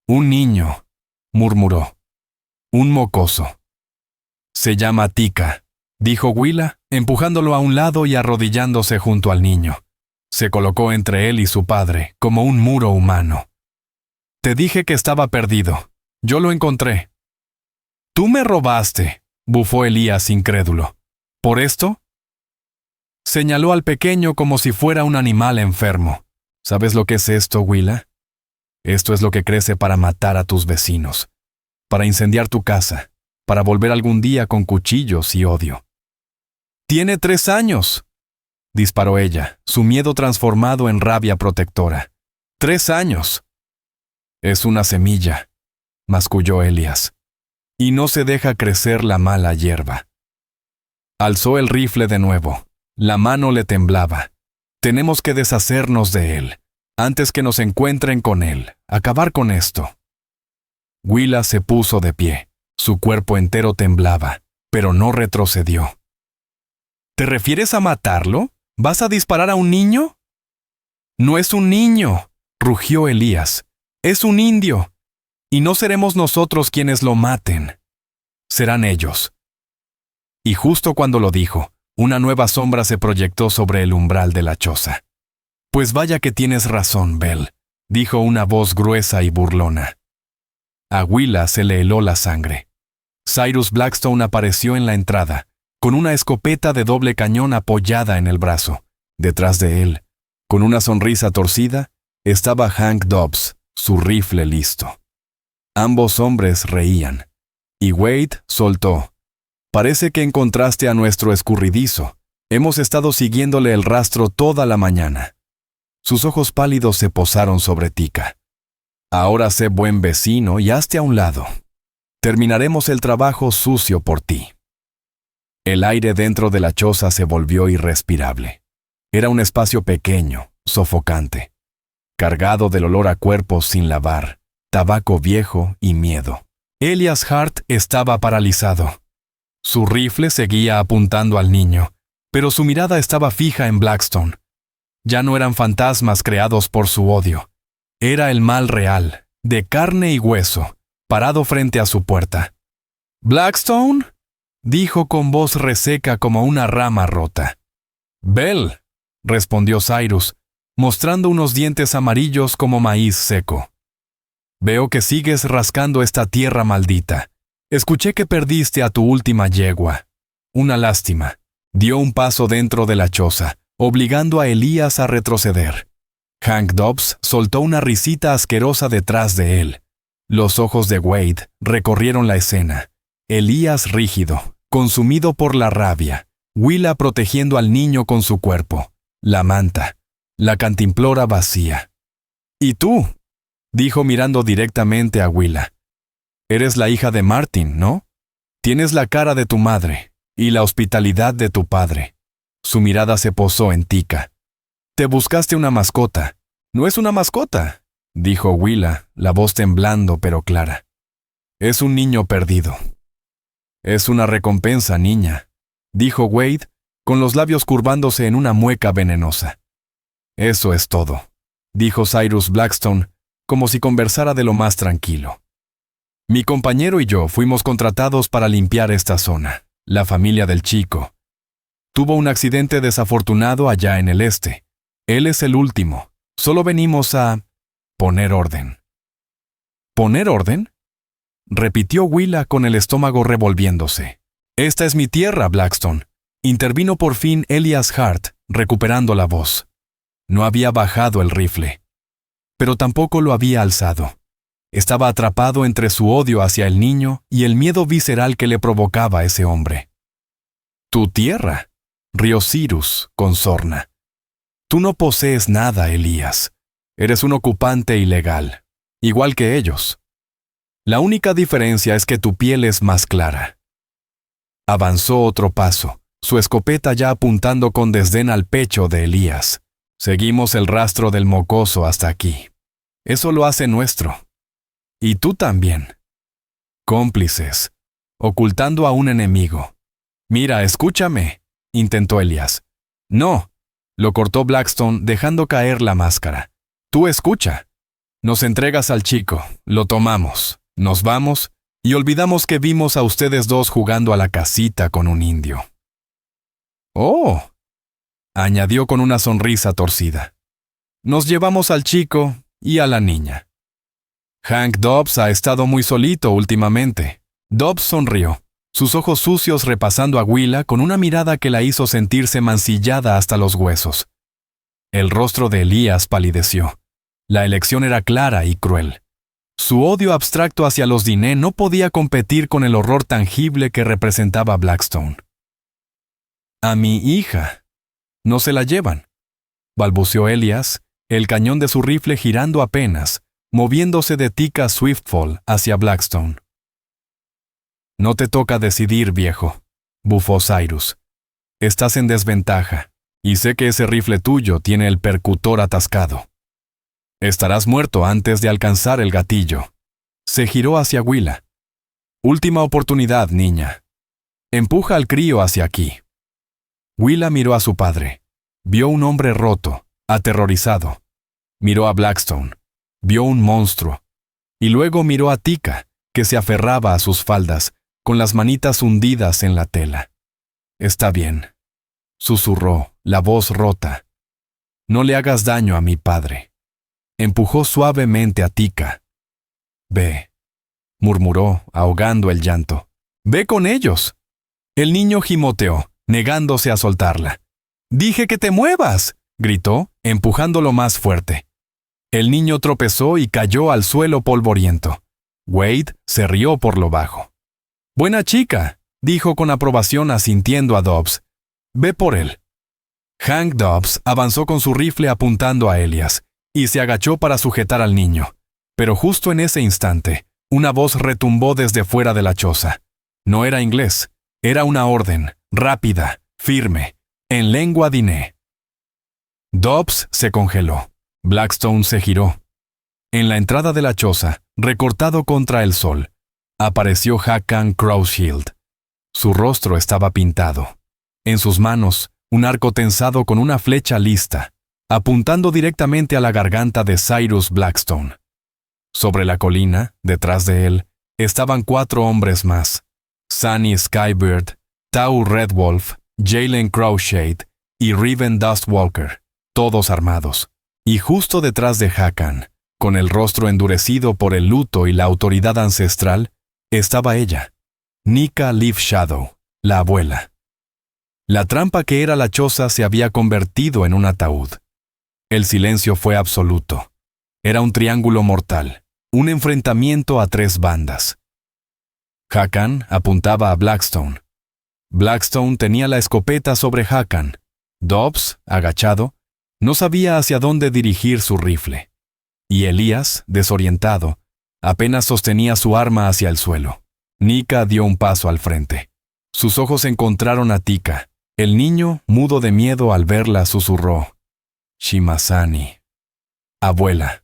Un niño, murmuró. Un mocoso. Se llama Tika, dijo Willa, empujándolo a un lado y arrodillándose junto al niño. Se colocó entre él y su padre, como un muro humano. Te dije que estaba perdido. Yo lo encontré. Tú me robaste, bufó Elías incrédulo. ¿Por esto? Señaló al pequeño como si fuera un animal enfermo. ¿Sabes lo que es esto, Willa? Esto es lo que crece para matar a tus vecinos, para incendiar tu casa, para volver algún día con cuchillos y odio. Tiene 3 años, disparó ella, su miedo transformado en rabia protectora. 3 años. Es una semilla, masculló Elías, y no se deja crecer la mala hierba. Alzó el rifle de nuevo. La mano le temblaba. Tenemos que deshacernos de él, antes que nos encuentren con él, acabar con esto. Willa se puso de pie. Su cuerpo entero temblaba, pero no retrocedió. ¿Te refieres a matarlo? ¿Vas a disparar a un niño? No es un niño, rugió Elías. Es un indio. Y no seremos nosotros quienes lo maten. Serán ellos. Y justo cuando lo dijo, una nueva sombra se proyectó sobre el umbral de la choza. Pues vaya que tienes razón, Bell, dijo una voz gruesa y burlona. A Willa se le heló la sangre. Cyrus Blackstone apareció en la entrada, con una escopeta de doble cañón apoyada en el brazo. Detrás de él, con una sonrisa torcida, estaba Hank Dobbs, su rifle listo. Ambos hombres reían. Y Wade soltó. Parece que encontraste a nuestro escurridizo. Hemos estado siguiéndole el rastro toda la mañana. Sus ojos pálidos se posaron sobre Tika. Ahora sé buen vecino y hazte a un lado. Terminaremos el trabajo sucio por ti. El aire dentro de la choza se volvió irrespirable. Era un espacio pequeño, sofocante, cargado del olor a cuerpos sin lavar, tabaco viejo y miedo. Elias Hart estaba paralizado. Su rifle seguía apuntando al niño, pero su mirada estaba fija en Blackstone. Ya no eran fantasmas creados por su odio. Era el mal real, de carne y hueso, parado frente a su puerta. «¿Blackstone?», dijo con voz reseca como una rama rota. «Bell», respondió Cyrus, mostrando unos dientes amarillos como maíz seco. «Veo que sigues rascando esta tierra maldita. Escuché que perdiste a tu última yegua. Una lástima». Dio un paso dentro de la choza, obligando a Elías a retroceder. Hank Dobbs soltó una risita asquerosa detrás de él. Los ojos de Wade recorrieron la escena. Elías rígido, consumido por la rabia. Willa protegiendo al niño con su cuerpo. La manta. La cantimplora vacía. «¿Y tú?», dijo mirando directamente a Willa. «Eres la hija de Martin, ¿no? Tienes la cara de tu madre y la hospitalidad de tu padre». Su mirada se posó en Tika. «Te buscaste una mascota». «No es una mascota», dijo Willa, la voz temblando pero clara. «Es un niño perdido». «Es una recompensa, niña», dijo Wade, con los labios curvándose en una mueca venenosa. «Eso es todo», dijo Cyrus Blackstone, como si conversara de lo más tranquilo. «Mi compañero y yo fuimos contratados para limpiar esta zona. La familia del chico tuvo un accidente desafortunado allá en el este. Él es el último. Solo venimos a poner orden». «¿Poner orden?», repitió Willa con el estómago revolviéndose. «Esta es mi tierra, Blackstone», intervino por fin Elias Hart, recuperando la voz. No había bajado el rifle, pero tampoco lo había alzado. Estaba atrapado entre su odio hacia el niño y el miedo visceral que le provocaba ese hombre. «¿Tu tierra?», rió Cyrus con sorna. Tú no posees nada, Elías. Eres un ocupante ilegal, igual que ellos. La única diferencia es que tu piel es más clara. Avanzó otro paso, su escopeta ya apuntando con desdén al pecho de Elías. Seguimos el rastro del mocoso hasta aquí. Eso lo hace nuestro. Y tú también. Cómplices, ocultando a un enemigo. Mira, escúchame, intentó Elías. No, lo cortó Blackstone dejando caer la máscara. Tú escucha. Nos entregas al chico, lo tomamos, nos vamos y olvidamos que vimos a ustedes dos jugando a la casita con un indio. Oh, añadió con una sonrisa torcida. Nos llevamos al chico y a la niña. Hank Dobbs ha estado muy solito últimamente. Dobbs sonrió, sus ojos sucios repasando a Willa con una mirada que la hizo sentirse mancillada hasta los huesos. El rostro de Elías palideció. La elección era clara y cruel. Su odio abstracto hacia los Diné no podía competir con el horror tangible que representaba Blackstone. A mi hija. No se la llevan, balbuceó Elías, el cañón de su rifle girando apenas, moviéndose de Tika Swiftfall hacia Blackstone. No te toca decidir, viejo, bufó Cyrus. Estás en desventaja, y sé que ese rifle tuyo tiene el percutor atascado. Estarás muerto antes de alcanzar el gatillo. Se giró hacia Willa. Última oportunidad, niña. Empuja al crío hacia aquí. Willa miró a su padre. Vio un hombre roto, aterrorizado. Miró a Blackstone. Vio un monstruo. Y luego miró a Tika, que se aferraba a sus faldas, con las manitas hundidas en la tela. Está bien, susurró, la voz rota. No le hagas daño a mi padre. Empujó suavemente a Tika. Ve, murmuró, ahogando el llanto. Ve con ellos. El niño gimoteó, negándose a soltarla. ¡Dije que te muevas!, gritó, empujándolo más fuerte. El niño tropezó y cayó al suelo polvoriento. Wade se rió por lo bajo. «Buena chica», dijo con aprobación asintiendo a Dobbs. «Ve por él». Hank Dobbs avanzó con su rifle apuntando a Elías y se agachó para sujetar al niño. Pero justo en ese instante, una voz retumbó desde fuera de la choza. No era inglés, era una orden, rápida, firme, en lengua diné. Dobbs se congeló. Blackstone se giró. En la entrada de la choza, recortado contra el sol, apareció Hakan Crowshield. Su rostro estaba pintado. En sus manos, un arco tensado con una flecha lista, apuntando directamente a la garganta de Cyrus Blackstone. Sobre la colina, detrás de él, estaban 4 hombres más: Sunny Skybird, Tau Redwolf, Jalen Crowshade y Riven Dustwalker, todos armados. Y justo detrás de Hakan, con el rostro endurecido por el luto y la autoridad ancestral, estaba ella, Nika Leaf Shadow, la abuela. La trampa que era la choza se había convertido en un ataúd. El silencio fue absoluto. Era un triángulo mortal, un enfrentamiento a 3 bandas. Hakan apuntaba a Blackstone. Blackstone tenía la escopeta sobre Hakan. Dobbs, agachado, no sabía hacia dónde dirigir su rifle. Y Elías, desorientado, apenas sostenía su arma hacia el suelo. Nika dio un paso al frente. Sus ojos encontraron a Tika. El niño, mudo de miedo al verla, susurró: «Shimazani». «Abuela».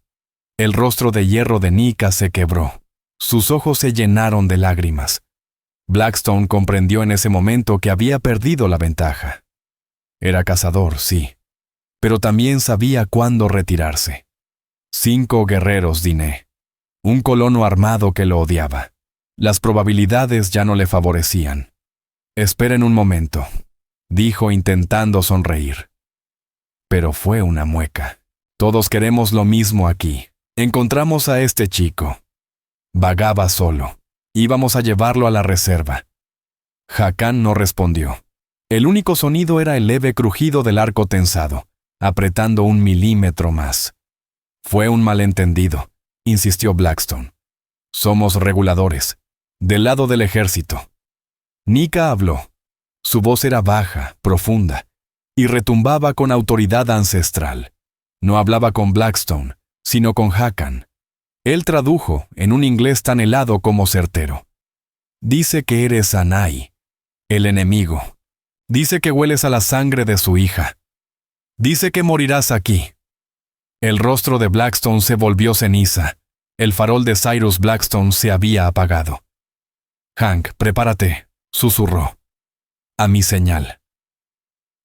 El rostro de hierro de Nika se quebró. Sus ojos se llenaron de lágrimas. Blackstone comprendió en ese momento que había perdido la ventaja. Era cazador, sí, pero también sabía cuándo retirarse. 5 guerreros diné. Un colono armado que lo odiaba. Las probabilidades ya no le favorecían. «Esperen un momento», dijo intentando sonreír. Pero fue una mueca. «Todos queremos lo mismo aquí. Encontramos a este chico. Vagaba solo. Íbamos a llevarlo a la reserva». Hakan no respondió. El único sonido era el leve crujido del arco tensado, apretando 1 milímetro más. «Fue un malentendido», insistió Blackstone. «Somos reguladores, del lado del ejército». Nika habló. Su voz era baja, profunda, y retumbaba con autoridad ancestral. No hablaba con Blackstone, sino con Hakan. Él tradujo, en un inglés tan helado como certero. Dice que eres Anai, el enemigo. Dice que hueles a la sangre de su hija. Dice que morirás aquí. El rostro de Blackstone se volvió ceniza. El farol de Cyrus Blackstone se había apagado. Hank, prepárate, susurró. A mi señal.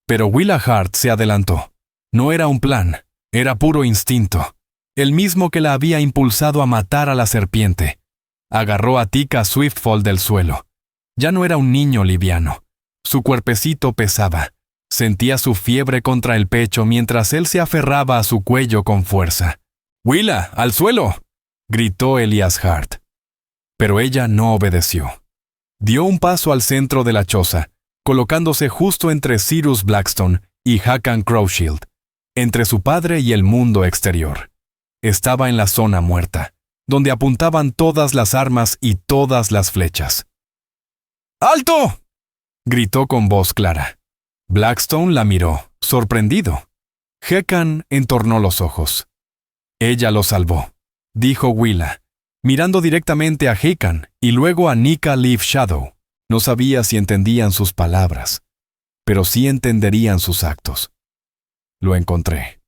Pero Willa Hart se adelantó. No era un plan, era puro instinto. El mismo que la había impulsado a matar a la serpiente. Agarró a Tika Swiftfall del suelo. Ya no era un niño liviano. Su cuerpecito pesaba. Sentía su fiebre contra el pecho mientras él se aferraba a su cuello con fuerza. «¡Willa, al suelo!», gritó Elias Hart. Pero ella no obedeció. Dio un paso al centro de la choza, colocándose justo entre Cyrus Blackstone y Hakan Crowshield, entre su padre y el mundo exterior. Estaba en la zona muerta, donde apuntaban todas las armas y todas las flechas. «¡Alto!», gritó con voz clara. Blackstone la miró, sorprendido. Hakan entornó los ojos. «Ella lo salvó», dijo Willa, mirando directamente a Hakan y luego a Nika Leaf Shadow. No sabía si entendían sus palabras, pero sí entenderían sus actos. Lo encontré.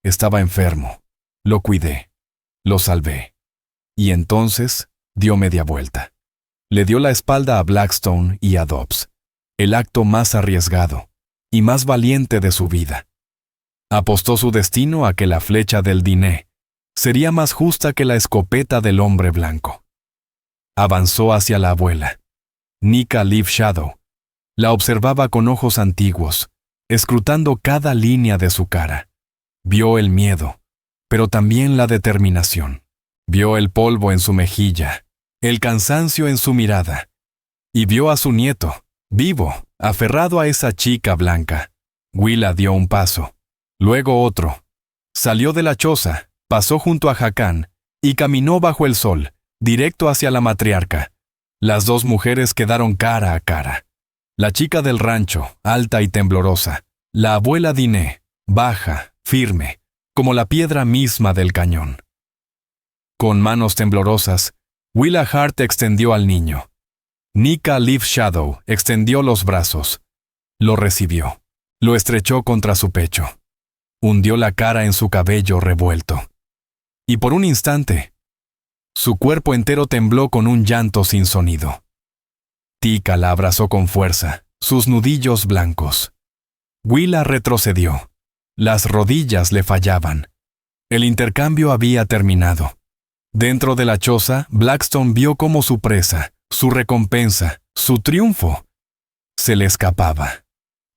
Estaba enfermo. Lo cuidé. Lo salvé. Y entonces dio media vuelta. Le dio la espalda a Blackstone y a Dobbs, el acto más arriesgado y más valiente de su vida. Apostó su destino a que la flecha del Diné sería más justa que la escopeta del hombre blanco. Avanzó hacia la abuela. Nika Leaf Shadow la observaba con ojos antiguos, escrutando cada línea de su cara. Vio el miedo, pero también la determinación. Vio el polvo en su mejilla, el cansancio en su mirada, y vio a su nieto, vivo, aferrado a esa chica blanca. Willa dio un paso, luego otro. Salió de la choza, pasó junto a Hakan y caminó bajo el sol, directo hacia la matriarca. Las dos mujeres quedaron cara a cara. La chica del rancho, alta y temblorosa. La abuela Diné, baja, firme, como la piedra misma del cañón. Con manos temblorosas, Willa Hart extendió al niño. Nika Leaf Shadow extendió los brazos. Lo recibió. Lo estrechó contra su pecho. Hundió la cara en su cabello revuelto. Y por un instante, su cuerpo entero tembló con un llanto sin sonido. Tika la abrazó con fuerza, sus nudillos blancos. Willa retrocedió. Las rodillas le fallaban. El intercambio había terminado. Dentro de la choza, Blackstone vio cómo su presa, su recompensa, su triunfo, se le escapaba.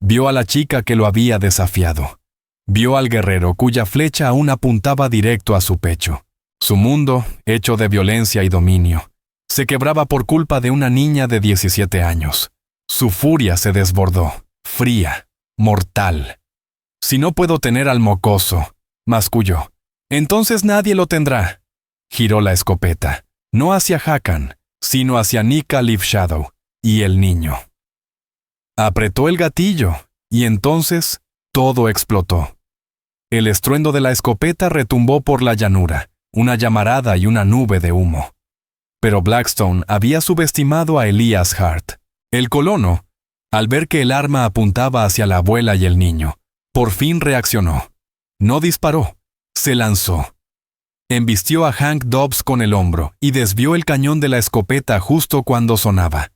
Vio a la chica que lo había desafiado. Vio al guerrero cuya flecha aún apuntaba directo a su pecho. Su mundo, hecho de violencia y dominio, se quebraba por culpa de una niña de 17 años. Su furia se desbordó, fría, mortal. «Si no puedo tener al mocoso», masculló, «entonces nadie lo tendrá». Giró la escopeta, no hacia Hakan, sino hacia Nika Leaf Shadow y el niño. Apretó el gatillo, y entonces todo explotó. El estruendo de la escopeta retumbó por la llanura, una llamarada y una nube de humo. Pero Blackstone había subestimado a Elias Hart. El colono, al ver que el arma apuntaba hacia la abuela y el niño, por fin reaccionó. No disparó, se lanzó. Embistió a Hank Dobbs con el hombro y desvió el cañón de la escopeta justo cuando sonaba.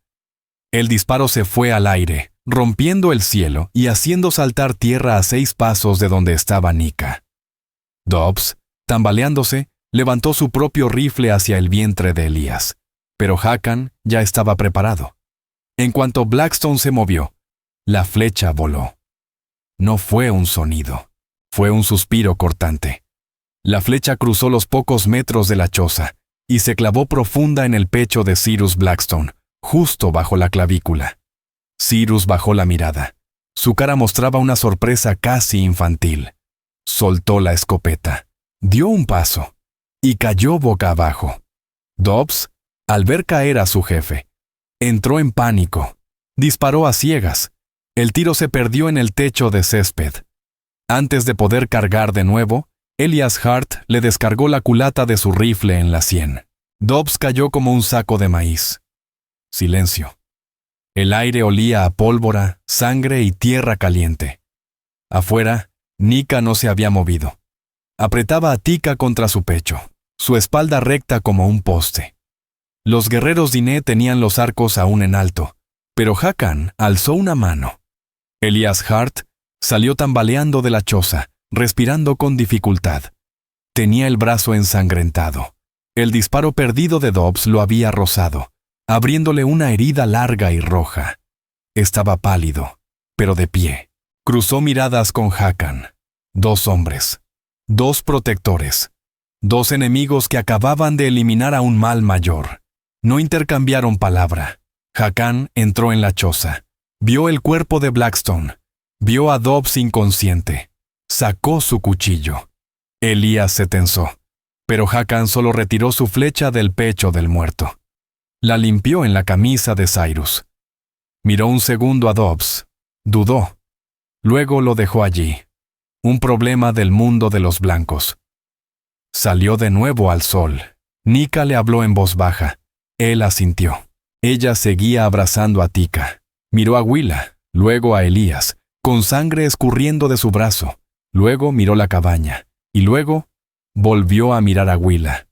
El disparo se fue al aire, rompiendo el cielo y haciendo saltar tierra a 6 pasos de donde estaba Nika. Dobbs, tambaleándose, levantó su propio rifle hacia el vientre de Elias, pero Hakan ya estaba preparado. En cuanto Blackstone se movió, la flecha voló. No fue un sonido, fue un suspiro cortante. La flecha cruzó los pocos metros de la choza y se clavó profunda en el pecho de Cyrus Blackstone, justo bajo la clavícula. Cyrus bajó la mirada. Su cara mostraba una sorpresa casi infantil. Soltó la escopeta, dio un paso y cayó boca abajo. Dobbs, al ver caer a su jefe, entró en pánico. Disparó a ciegas, El tiro se perdió en el techo de césped. Antes de poder cargar de nuevo, Elias Hart le descargó la culata de su rifle en la sien. Dobbs cayó como un saco de maíz. Silencio. El aire olía a pólvora, sangre y tierra caliente. Afuera, Nika no se había movido. Apretaba a Tika contra su pecho, su espalda recta como un poste. Los guerreros Diné tenían los arcos aún en alto, pero Hakan alzó una mano. Elias Hart salió tambaleando de la choza, respirando con dificultad. Tenía el brazo ensangrentado. El disparo perdido de Dobbs lo había rozado, abriéndole una herida larga y roja. Estaba pálido, pero de pie. Cruzó miradas con Hakan. 2 hombres. 2 protectores. 2 enemigos que acababan de eliminar a un mal mayor. No intercambiaron palabra. Hakan entró en la choza. Vio el cuerpo de Blackstone. Vio a Dobbs inconsciente. Sacó su cuchillo. Elias se tensó, pero Hakan solo retiró su flecha del pecho del muerto. La limpió en la camisa de Cyrus. Miró un segundo a Dobbs. Dudó. Luego lo dejó allí. Un problema del mundo de los blancos. Salió de nuevo al sol. Nika le habló en voz baja. Él asintió. Ella seguía abrazando a Tika. Miró a Willa, luego a Elias, con sangre escurriendo de su brazo. Luego miró la cabaña. Y luego volvió a mirar a Willa.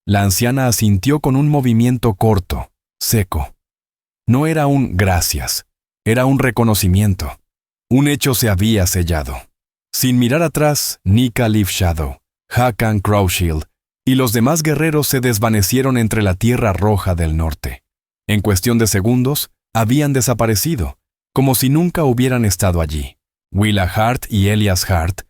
La anciana asintió con un movimiento corto, seco. No era un gracias, era un reconocimiento. Un hecho se había sellado. Sin mirar atrás, Nika Leafshadow, Hakan Crowshield y los demás guerreros se desvanecieron entre la tierra roja del norte. En cuestión de segundos, habían desaparecido, como si nunca hubieran estado allí. Willa Hart y Elias Hart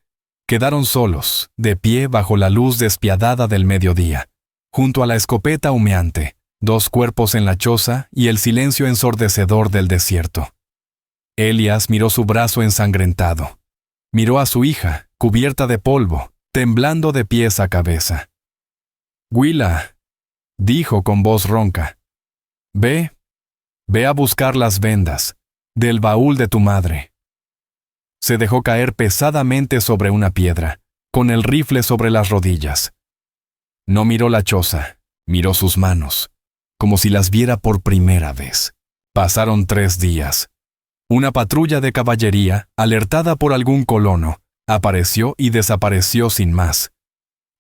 quedaron solos, de pie bajo la luz despiadada del mediodía, junto a la escopeta humeante, 2 cuerpos en la choza y el silencio ensordecedor del desierto. Elias miró su brazo ensangrentado. Miró a su hija, cubierta de polvo, temblando de pies a cabeza. «Willa», dijo con voz ronca, «ve a buscar las vendas, del baúl de tu madre». Se dejó caer pesadamente sobre una piedra, con el rifle sobre las rodillas. No miró la choza, miró sus manos, como si las viera por primera vez. Pasaron 3 días. Una patrulla de caballería, alertada por algún colono, apareció y desapareció sin más.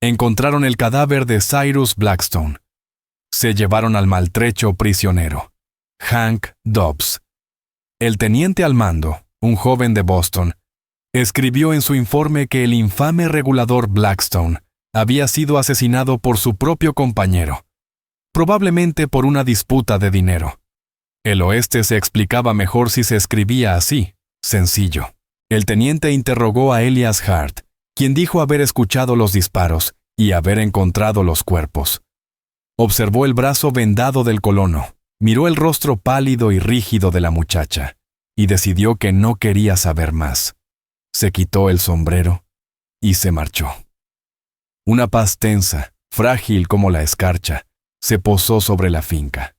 Encontraron el cadáver de Cyrus Blackstone. Se llevaron al maltrecho prisionero, Hank Dobbs. El teniente al mando, un joven de Boston, escribió en su informe que el infame regulador Blackstone había sido asesinado por su propio compañero, probablemente por una disputa de dinero. El oeste se explicaba mejor si se escribía así, sencillo. El teniente interrogó a Elias Hart, quien dijo haber escuchado los disparos y haber encontrado los cuerpos. Observó el brazo vendado del colono, miró el rostro pálido y rígido de la muchacha, y decidió que no quería saber más. Se quitó el sombrero y se marchó. Una paz tensa, frágil como la escarcha, se posó sobre la finca.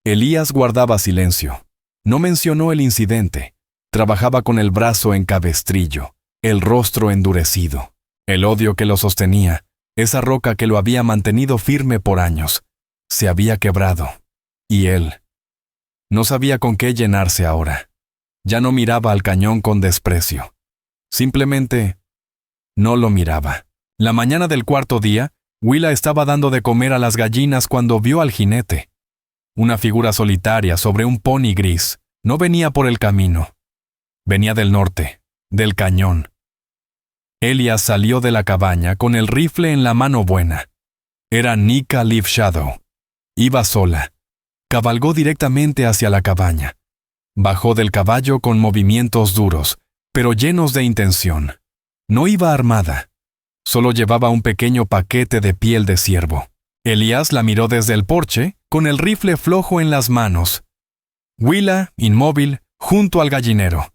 Elías guardaba silencio. No mencionó el incidente. Trabajaba con el brazo en cabestrillo, el rostro endurecido. El odio que lo sostenía, esa roca que lo había mantenido firme por años, se había quebrado. Y él no sabía con qué llenarse ahora. Ya no miraba al cañón con desprecio. Simplemente no lo miraba. La mañana del 4.º día, Willa estaba dando de comer a las gallinas cuando vio al jinete. Una figura solitaria sobre un pony gris. No venía por el camino. Venía del norte, del cañón. Elias salió de la cabaña con el rifle en la mano buena. Era Nika Leafshadow. Iba sola. Cabalgó directamente hacia la cabaña. Bajó del caballo con movimientos duros, pero llenos de intención. No iba armada. Solo llevaba un pequeño paquete de piel de ciervo. Elias la miró desde el porche, con el rifle flojo en las manos. Willa, inmóvil, junto al gallinero.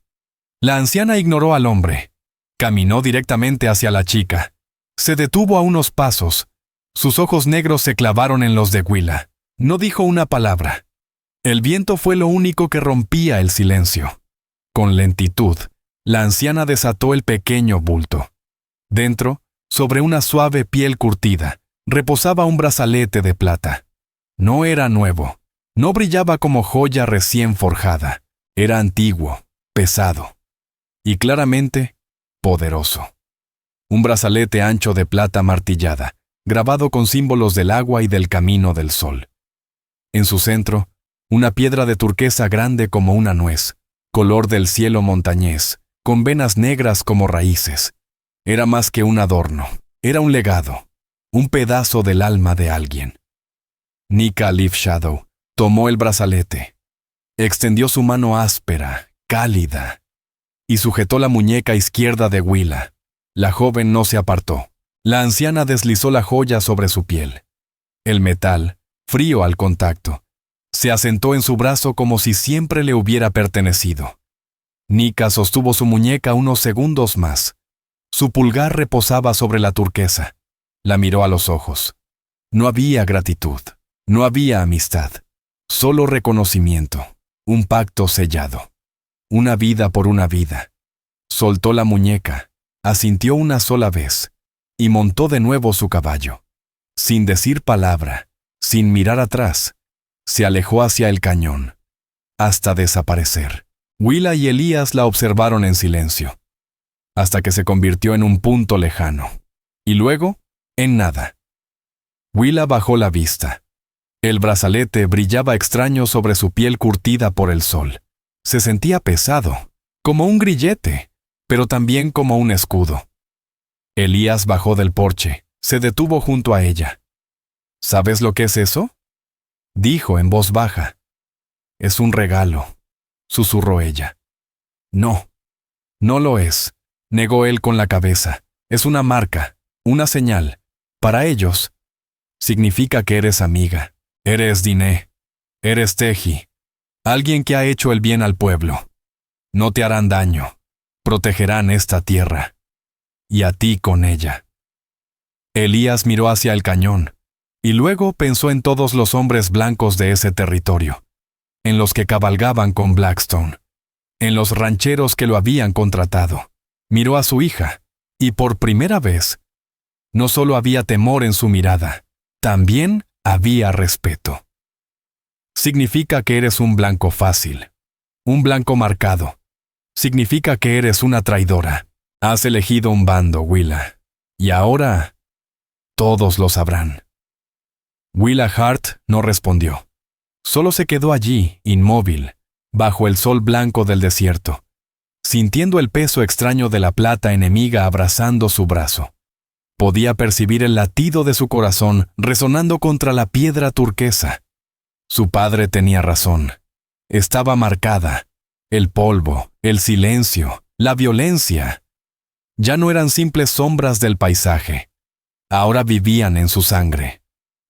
La anciana ignoró al hombre. Caminó directamente hacia la chica. Se detuvo a unos pasos. Sus ojos negros se clavaron en los de Willa. No dijo una palabra. El viento fue lo único que rompía el silencio. Con lentitud, la anciana desató el pequeño bulto. Dentro, sobre una suave piel curtida, reposaba un brazalete de plata. No era nuevo, no brillaba como joya recién forjada. Era antiguo, pesado y claramente poderoso. Un brazalete ancho de plata martillada, grabado con símbolos del agua y del camino del sol. En su centro, una piedra de turquesa grande como una nuez, color del cielo montañés, con venas negras como raíces. Era más que un adorno, era un legado, un pedazo del alma de alguien. Nika Leaf Shadow tomó el brazalete, extendió su mano áspera, cálida, y sujetó la muñeca izquierda de Willa. La joven no se apartó. La anciana deslizó la joya sobre su piel. El metal, frío al contacto, se asentó en su brazo como si siempre le hubiera pertenecido. Nika sostuvo su muñeca unos segundos más. Su pulgar reposaba sobre la turquesa. La miró a los ojos. No había gratitud, no había amistad, solo reconocimiento, un pacto sellado. Una vida por una vida. Soltó la muñeca, asintió una sola vez, y montó de nuevo su caballo. Sin decir palabra, sin mirar atrás, se alejó hacia el cañón, hasta desaparecer. Willa y Elías la observaron en silencio, hasta que se convirtió en un punto lejano, y luego, en nada. Willa bajó la vista. El brazalete brillaba extraño sobre su piel curtida por el sol. Se sentía pesado, como un grillete, pero también como un escudo. Elías bajó del porche, se detuvo junto a ella. ¿Sabes lo que es eso?, dijo en voz baja. Es un regalo, susurró ella. No, no lo es, negó él con la cabeza. Es una marca, una señal. Para ellos, significa que eres amiga, eres Diné, eres Teji, alguien que ha hecho el bien al pueblo. No te harán daño, protegerán esta tierra, y a ti con ella. Elías miró hacia el cañón, y luego pensó en todos los hombres blancos de ese territorio, en los que cabalgaban con Blackstone, en los rancheros que lo habían contratado. Miró a su hija, y por primera vez, no solo había temor en su mirada, también había respeto. Significa que eres un blanco fácil, un blanco marcado. Significa que eres una traidora. Has elegido un bando, Willa, y ahora todos lo sabrán. Willa Hart no respondió. Solo se quedó allí, inmóvil, bajo el sol blanco del desierto, sintiendo el peso extraño de la plata enemiga abrazando su brazo. Podía percibir el latido de su corazón resonando contra la piedra turquesa. Su padre tenía razón. Estaba marcada. El polvo, el silencio, la violencia. Ya no eran simples sombras del paisaje. Ahora vivían en su sangre.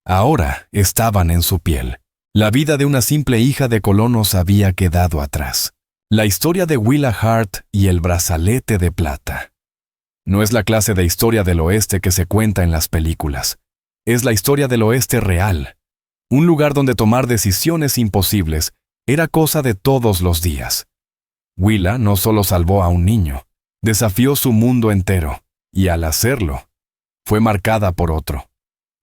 Ahora estaban en su piel. La vida de una simple hija de colonos había quedado atrás. La historia de Willa Hart y el brazalete de plata. No es la clase de historia del oeste que se cuenta en las películas. Es la historia del oeste real. Un lugar donde tomar decisiones imposibles era cosa de todos los días. Willa no solo salvó a un niño, desafió su mundo entero, y al hacerlo, fue marcada por otro.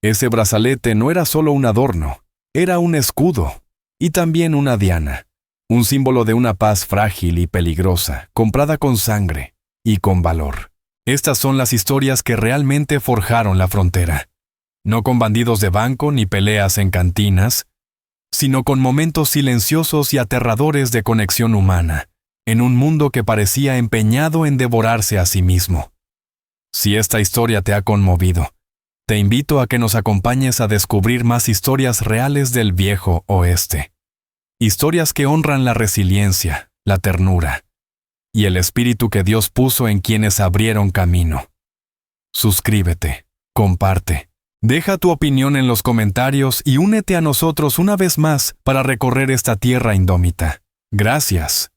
Ese brazalete no era solo un adorno, era un escudo, y también una diana, un símbolo de una paz frágil y peligrosa, comprada con sangre y con valor. Estas son las historias que realmente forjaron la frontera. No con bandidos de banco ni peleas en cantinas, sino con momentos silenciosos y aterradores de conexión humana, en un mundo que parecía empeñado en devorarse a sí mismo. Si esta historia te ha conmovido, te invito a que nos acompañes a descubrir más historias reales del viejo oeste. Historias que honran la resiliencia, la ternura y el espíritu que Dios puso en quienes abrieron camino. Suscríbete, comparte, deja tu opinión en los comentarios y únete a nosotros una vez más para recorrer esta tierra indómita. Gracias.